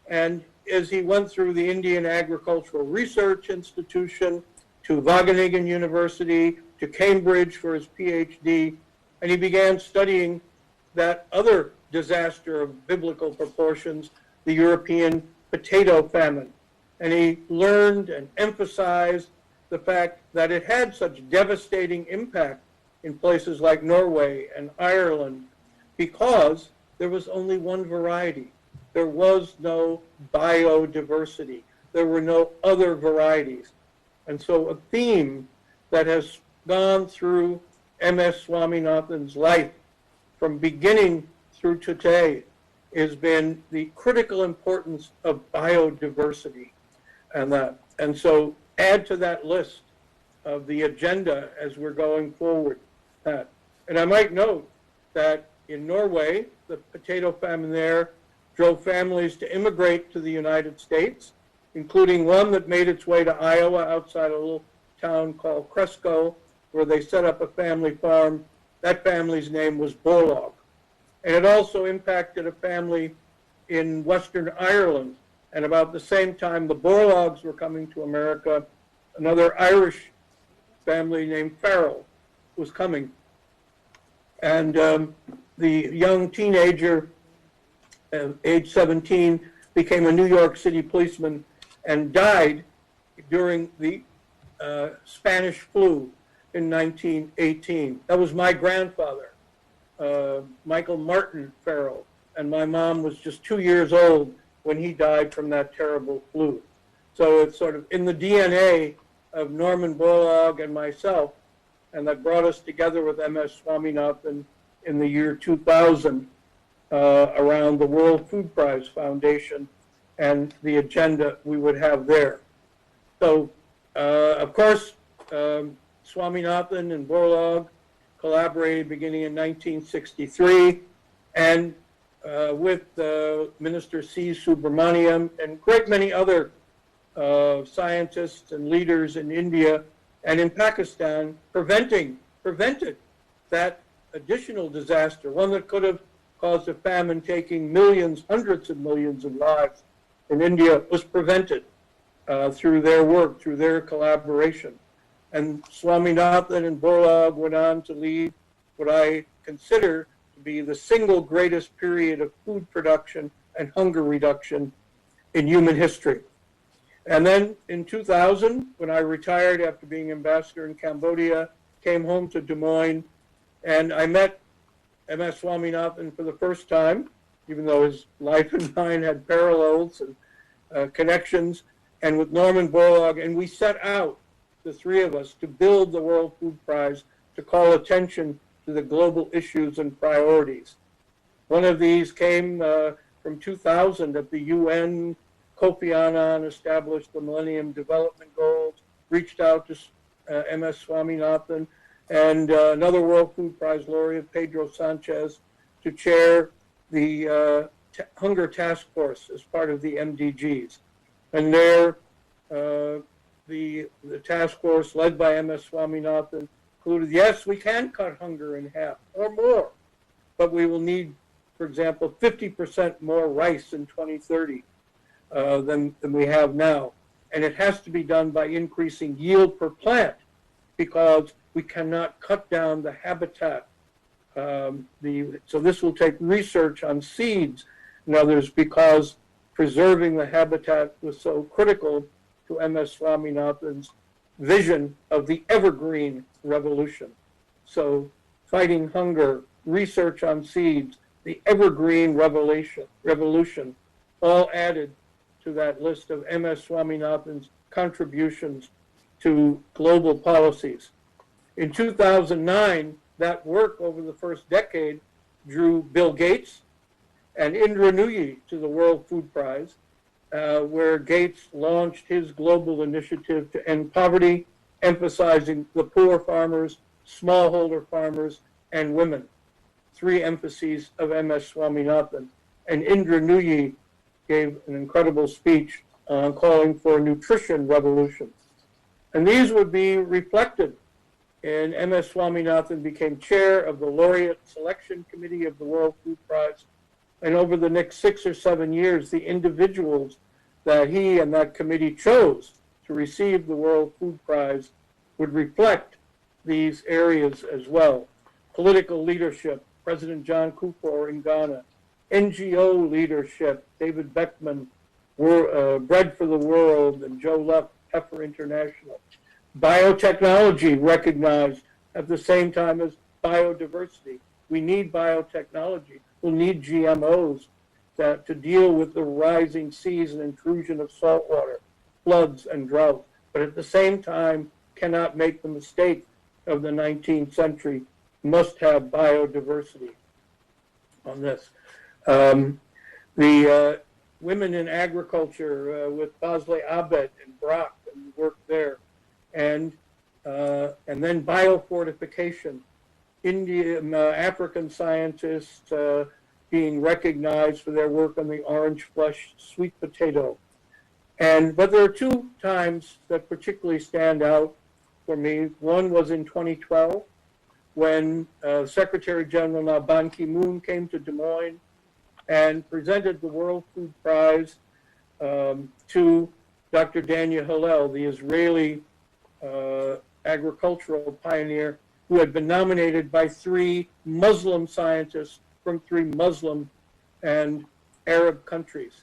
And as he went through the Indian Agricultural Research Institution, to Wageningen University, to Cambridge for his PhD, and he began studying that other disaster of biblical proportions, the European potato famine. And he learned and emphasized the fact that it had such devastating impact in places like Norway and Ireland because there was only one variety. There was no biodiversity. There were no other varieties. And so a theme that has gone through M.S. Swaminathan's life from beginning through today has been the critical importance of biodiversity. And so add to that list of the agenda as we're going forward. And I might note that in Norway, the potato famine there drove families to immigrate to the United States, including one that made its way to Iowa outside a little town called Cresco, where they set up a family farm. That family's name was Borlaug. And it also impacted a family in Western Ireland. And about the same time the Borlaugs were coming to America, another Irish family named Farrell was coming. And the young teenager, age 17, became a New York City policeman and died during the Spanish flu in 1918. That was my grandfather, Michael Martin Farrell, and my mom was just 2 years old when he died from that terrible flu. So it's sort of in the DNA of Norman Borlaug and myself, and that brought us together with M.S. Swaminathan in the year 2000 around the World Food Prize Foundation and the agenda we would have there. So, of course, Swaminathan and Borlaug collaborated beginning in 1963, and with Minister C. Subramaniam and a great many other scientists and leaders in India and in Pakistan, prevented that additional disaster, one that could have caused a famine taking millions, hundreds of millions of lives in India, was prevented through their work, through their collaboration. And Swaminathan and Borlaug went on to lead what I consider to be the single greatest period of food production and hunger reduction in human history. And then in 2000, when I retired after being ambassador in Cambodia, came home to Des Moines, and I met M.S. Swaminathan for the first time, even though his life and mine had parallels and connections, and with Norman Borlaug, and we set out, the three of us, to build the World Food Prize, to call attention to the global issues and priorities. One of these came from 2000 at the UN. Kofi Annan established the Millennium Development Goals, reached out to M.S. Swaminathan, and another World Food Prize laureate, Pedro Sanchez, to chair the Hunger Task Force as part of the MDGs. And there, the task force led by M.S. Swaminathan concluded, yes, we can cut hunger in half or more, but we will need, for example, 50% more rice in 2030 than we have now. And it has to be done by increasing yield per plant, because we cannot cut down the habitat. So this will take research on seeds and others, because preserving the habitat was so critical to M.S. Swaminathan's vision of the evergreen revolution. So fighting hunger, research on seeds, the evergreen revolution, all added to that list of M.S. Swaminathan's contributions to global policies. In 2009, that work over the first decade drew Bill Gates and Indra Nooyi to the World Food Prize, where Gates launched his global initiative to end poverty, emphasizing the poor farmers, smallholder farmers, and women. Three emphases of M.S. Swaminathan. And Indra Nooyi gave an incredible speech calling for a nutrition revolution. And these would be reflected in M.S. Swaminathan became chair of the Laureate Selection Committee of the World Food Prize. And over the next 6 or 7 years, the individuals that he and that committee chose to receive the World Food Prize would reflect these areas as well. Political leadership, President John Kufuor in Ghana. NGO leadership, David Beckman, Bread for the World, and Joe Luck, Heifer International. Biotechnology recognized at the same time as biodiversity. We need biotechnology. We'll need GMOs to deal with the rising seas and intrusion of salt water, floods and drought. But at the same time, cannot make the mistake of the 19th century, must have biodiversity on this. The women in agriculture with Basle Abed and Brock and work there. And then biofortification. African scientists being recognized for their work on the orange flesh sweet potato. But there are two times that particularly stand out for me. One was in 2012 when Secretary General now Ban Ki-moon came to Des Moines and presented the World Food Prize to Dr. Daniel Hillel, the Israeli agricultural pioneer who had been nominated by 3 Muslim scientists from 3 Muslim and Arab countries.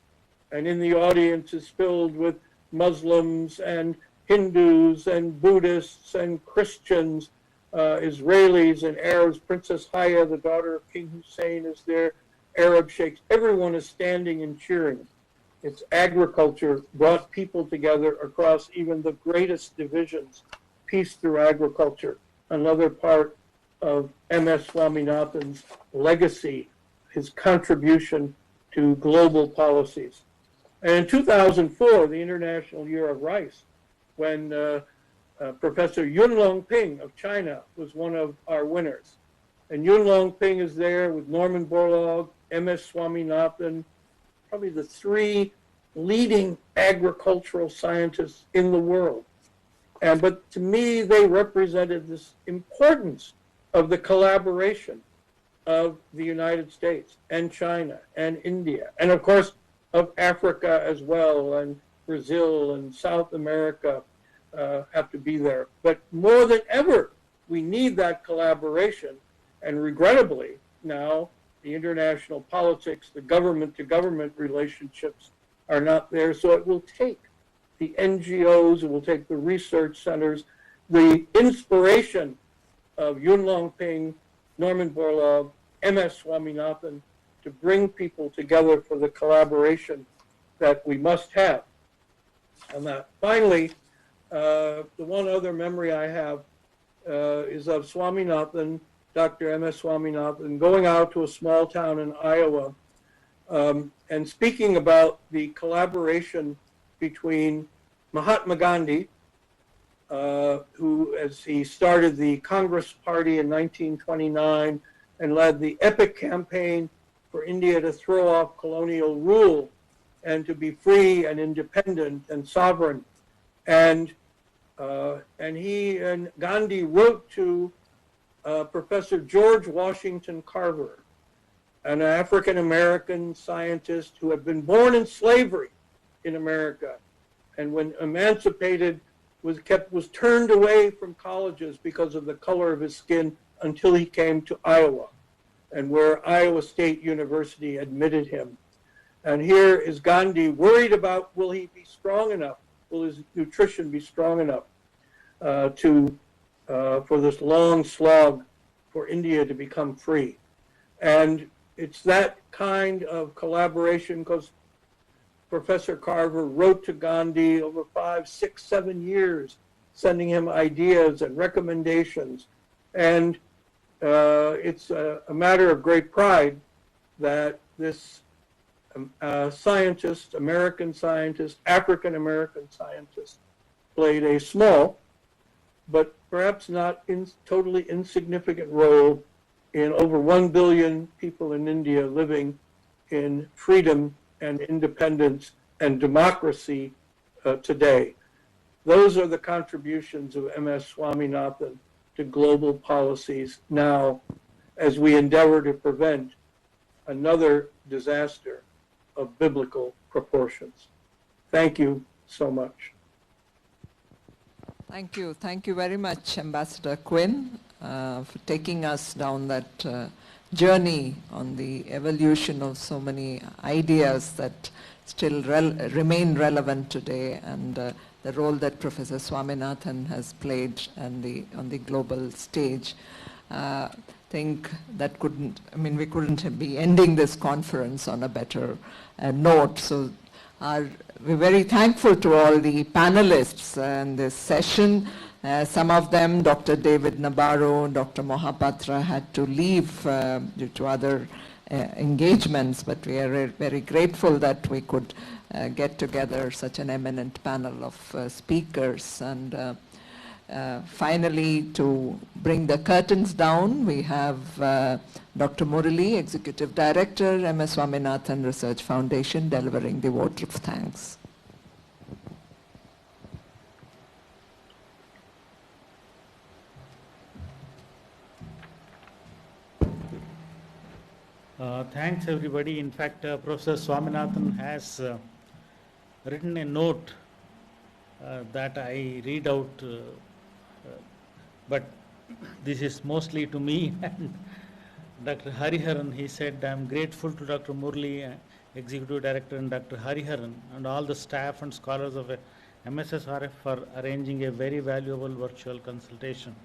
And in the audience is filled with Muslims and Hindus and Buddhists and Christians, Israelis and Arabs. Princess Haya, the daughter of King Hussein, is there. Arab sheikhs. Everyone is standing and cheering. It's agriculture brought people together across even the greatest divisions. Peace through agriculture. Another part of M.S. Swaminathan's legacy, his contribution to global policies. And in 2004, the International Year of Rice, when Professor Yunlong Ping of China was one of our winners. And Yunlong Ping is there with Norman Borlaug, M.S. Swaminathan, probably the 3 leading agricultural scientists in the world. But to me, they represented this importance of the collaboration of the United States and China and India, and of course of Africa as well, and Brazil and South America have to be there. But more than ever, we need that collaboration. And regrettably, now the international politics, the government-to-government relationships are not there. So it will take the NGOs, it will take the research centers, the inspiration of Yunlong Ping, Norman Borlaug, M.S. Swaminathan, to bring people together for the collaboration that we must have. And finally, the one other memory I have is of Swaminathan, Dr. M.S. Swaminathan, going out to a small town in Iowa and speaking about the collaboration between Mahatma Gandhi, who, as he started the Congress Party in 1929 and led the epic campaign for India to throw off colonial rule and to be free and independent and sovereign. And he and Gandhi wrote to Professor George Washington Carver, an African-American scientist who had been born in slavery in America, and when emancipated was turned away from colleges because of the color of his skin until he came to Iowa, and where Iowa State University admitted him. And here is Gandhi worried about, will he be strong enough? Will his nutrition be strong enough for this long slog for India to become free? And it's that kind of collaboration, because Professor Carver wrote to Gandhi over 5, 6, 7 years, sending him ideas and recommendations. And it's a matter of great pride that this scientist, American scientist, African-American scientist, played a small, but perhaps not totally insignificant role in over 1 billion people in India living in freedom and independence and democracy today. Those are the contributions of M.S. Swaminathan to global policies now, as we endeavor to prevent another disaster of biblical proportions. Thank you so much. Thank you. Thank you very much, Ambassador Quinn, for taking us down that journey on the evolution of so many ideas that still remain relevant today, and the role that Professor Swaminathan has played on the global stage. I think that we couldn't be ending this conference on a better note. So we're very thankful to all the panelists in this session. Some of them, Dr. David Nabarro, Dr. Mohapatra, had to leave due to other engagements, but we are very grateful that we could get together such an eminent panel of speakers. And finally, to bring the curtains down, we have Dr. Murali, Executive Director, MS Swaminathan Research Foundation, delivering the vote of thanks. Thanks everybody. In fact, Professor Swaminathan has written a note that I read out, but this is mostly to me and Dr. Hariharan. He said, I am grateful to Dr. Murali, Executive Director, and Dr. Hariharan and all the staff and scholars of MSSRF for arranging a very valuable virtual consultation.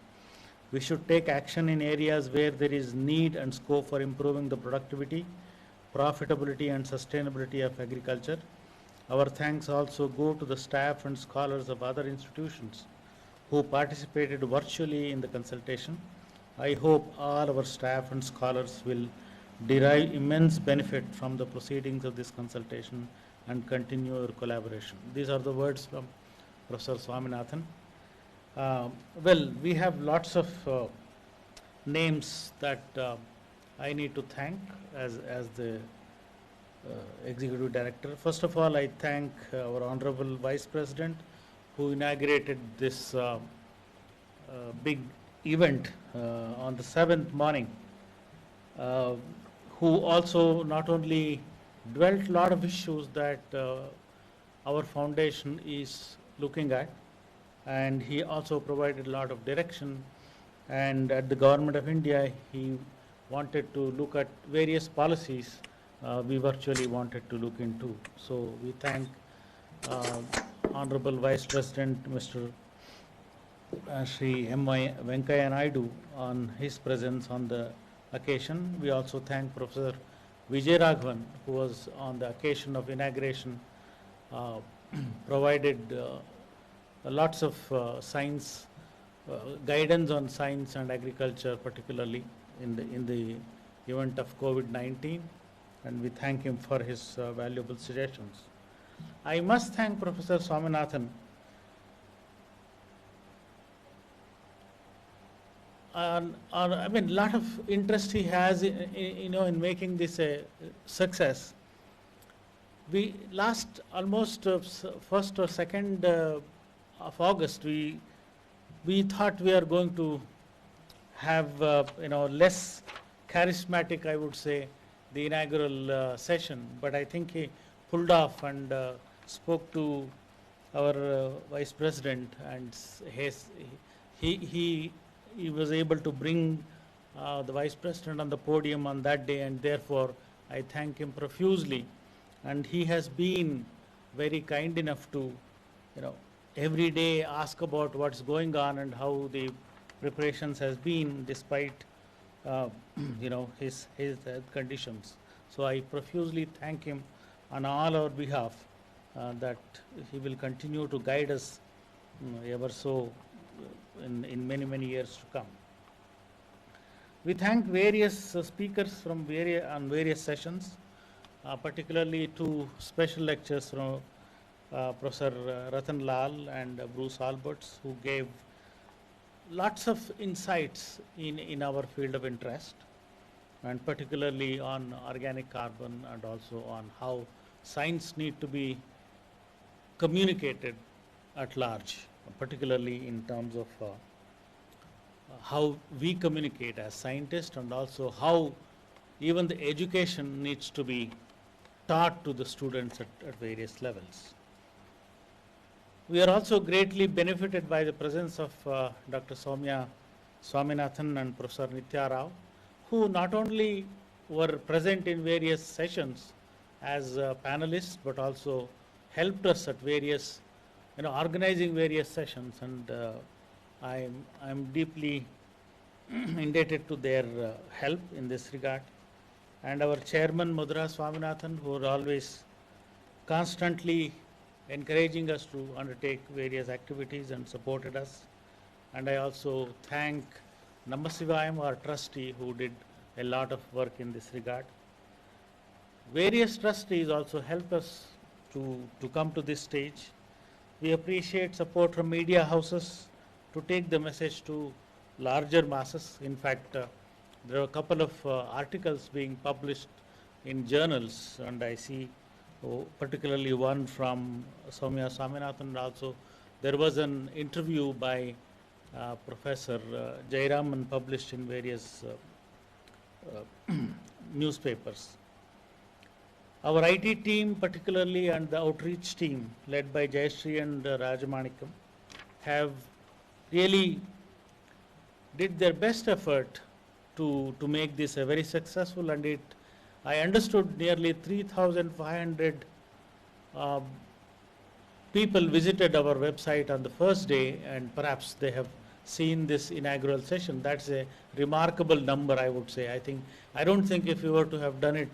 We should take action in areas where there is need and scope for improving the productivity, profitability and sustainability of agriculture. Our thanks also go to the staff and scholars of other institutions who participated virtually in the consultation. I hope all our staff and scholars will derive immense benefit from the proceedings of this consultation and continue our collaboration. These are the words from Professor Swaminathan. Well, we have lots of names that I need to thank as the Executive Director. First of all, I thank our Honorable Vice President who inaugurated this big event on the 7th morning, who also not only dwelt a lot of issues that our foundation is looking at, and he also provided a lot of direction, and at the Government of India he wanted to look at various policies we virtually wanted to look into. So we thank Honorable Vice President Mr. Shri Envoy Venkaya Naidu on his presence on the occasion. We also thank Professor Vijay Raghavan, who was on the occasion of inauguration, provided lots of science, guidance on science and agriculture, particularly in the event of COVID-19, and we thank him for his valuable suggestions. I must thank Professor Swaminathan I mean, a lot of interest he has in making this a success. We last almost 1st or 2nd of August, we thought we are going to have less charismatic, I would say, the inaugural session, but I think he pulled off and spoke to our Vice President, and he was able to bring the Vice President on the podium on that day, and therefore I thank him profusely. And he has been very kind enough to, every day ask about what's going on and how the preparations has been despite, his health conditions. So I profusely thank him on all our behalf that he will continue to guide us ever so in many, many years to come. We thank various speakers from various sessions, particularly two special lectures from Professor Ratan Lal and Bruce Alberts, who gave lots of insights in our field of interest, and particularly on organic carbon and also on how science need to be communicated at large, particularly in terms of how we communicate as scientists, and also how even the education needs to be taught to the students at various levels. We are also greatly benefited by the presence of Dr. Swaminathan and Professor Nitya Rao, who not only were present in various sessions as panelists, but also helped us at various, organizing various sessions, and I'm deeply indebted to their help in this regard. And our chairman, Mudra Swaminathan, who are always constantly encouraging us to undertake various activities and supported us. And I also thank Namasivayam, our trustee, who did a lot of work in this regard. Various trustees also helped us to come to this stage. We appreciate support from media houses to take the message to larger masses. In fact, there are a couple of articles being published in journals, and I see particularly one from Soumya Swaminathan. Also, there was an interview by Professor Jairaman published in various newspapers. Our IT team particularly and the outreach team led by Jayashree and Rajamanikam have really did their best effort to make this a very successful, and I understood nearly 3,500 people visited our website on the first day, and perhaps they have seen this inaugural session. That's a remarkable number, I would say. I don't think if we were to have done it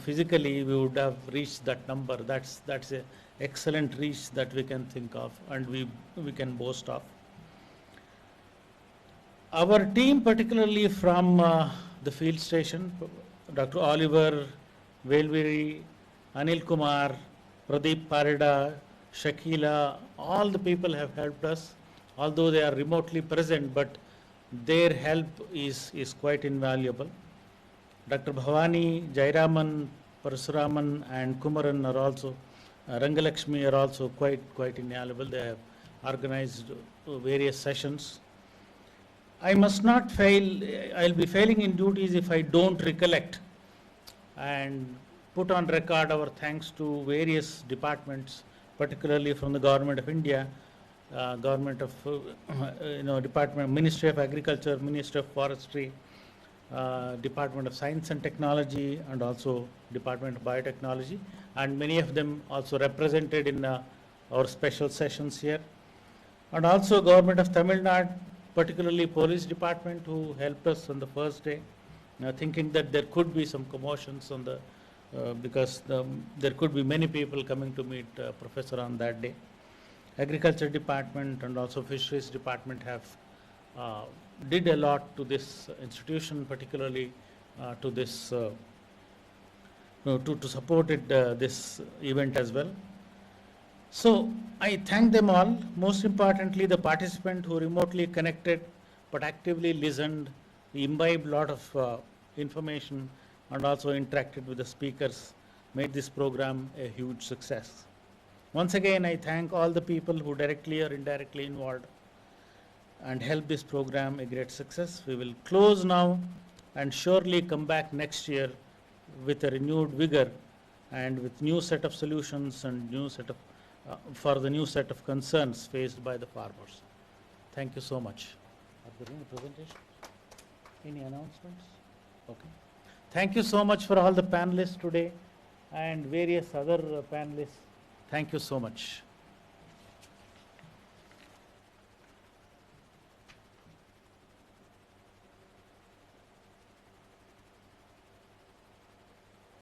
physically, we would have reached that number. That's a excellent reach that we can think of and we can boast of. Our team, particularly from the field station, Dr. Oliver, Velviri, Anil Kumar, Pradeep Parida, Shakila, all the people have helped us, although they are remotely present, but their help is quite invaluable. Dr. Bhavani, Jairaman, Parasuraman and Kumaran are also, Rangalakshmi are also quite invaluable. They have organized various sessions. I must not fail, I'll be failing in duties if I don't recollect and put on record our thanks to various departments, particularly from the Government of India, Government of, Department, Ministry of Agriculture, Ministry of Forestry, Department of Science and Technology, and also Department of Biotechnology, and many of them also represented in our special sessions here. And also Government of Tamil Nadu, particularly Police Department, who helped us on the first day, thinking that there could be some commotions on the, because there could be many people coming to meet Professor on that day. Agriculture Department and also Fisheries Department have did a lot to this institution, particularly to this to support it, this event as well. So I thank them all. Most importantly, the participant who remotely connected but actively listened, imbibed a lot of information and also interacted with the speakers, made this program a huge success. Once again, I thank all the people who directly or indirectly involved and helped this program a great success. We will close now and surely come back next year with a renewed vigor and with new set of solutions and new set of for the new set of concerns faced by the farmers. Thank you so much. Are there any presentations? Any announcements? Okay. Thank you so much for all the panelists today and various other panelists. Thank you so much.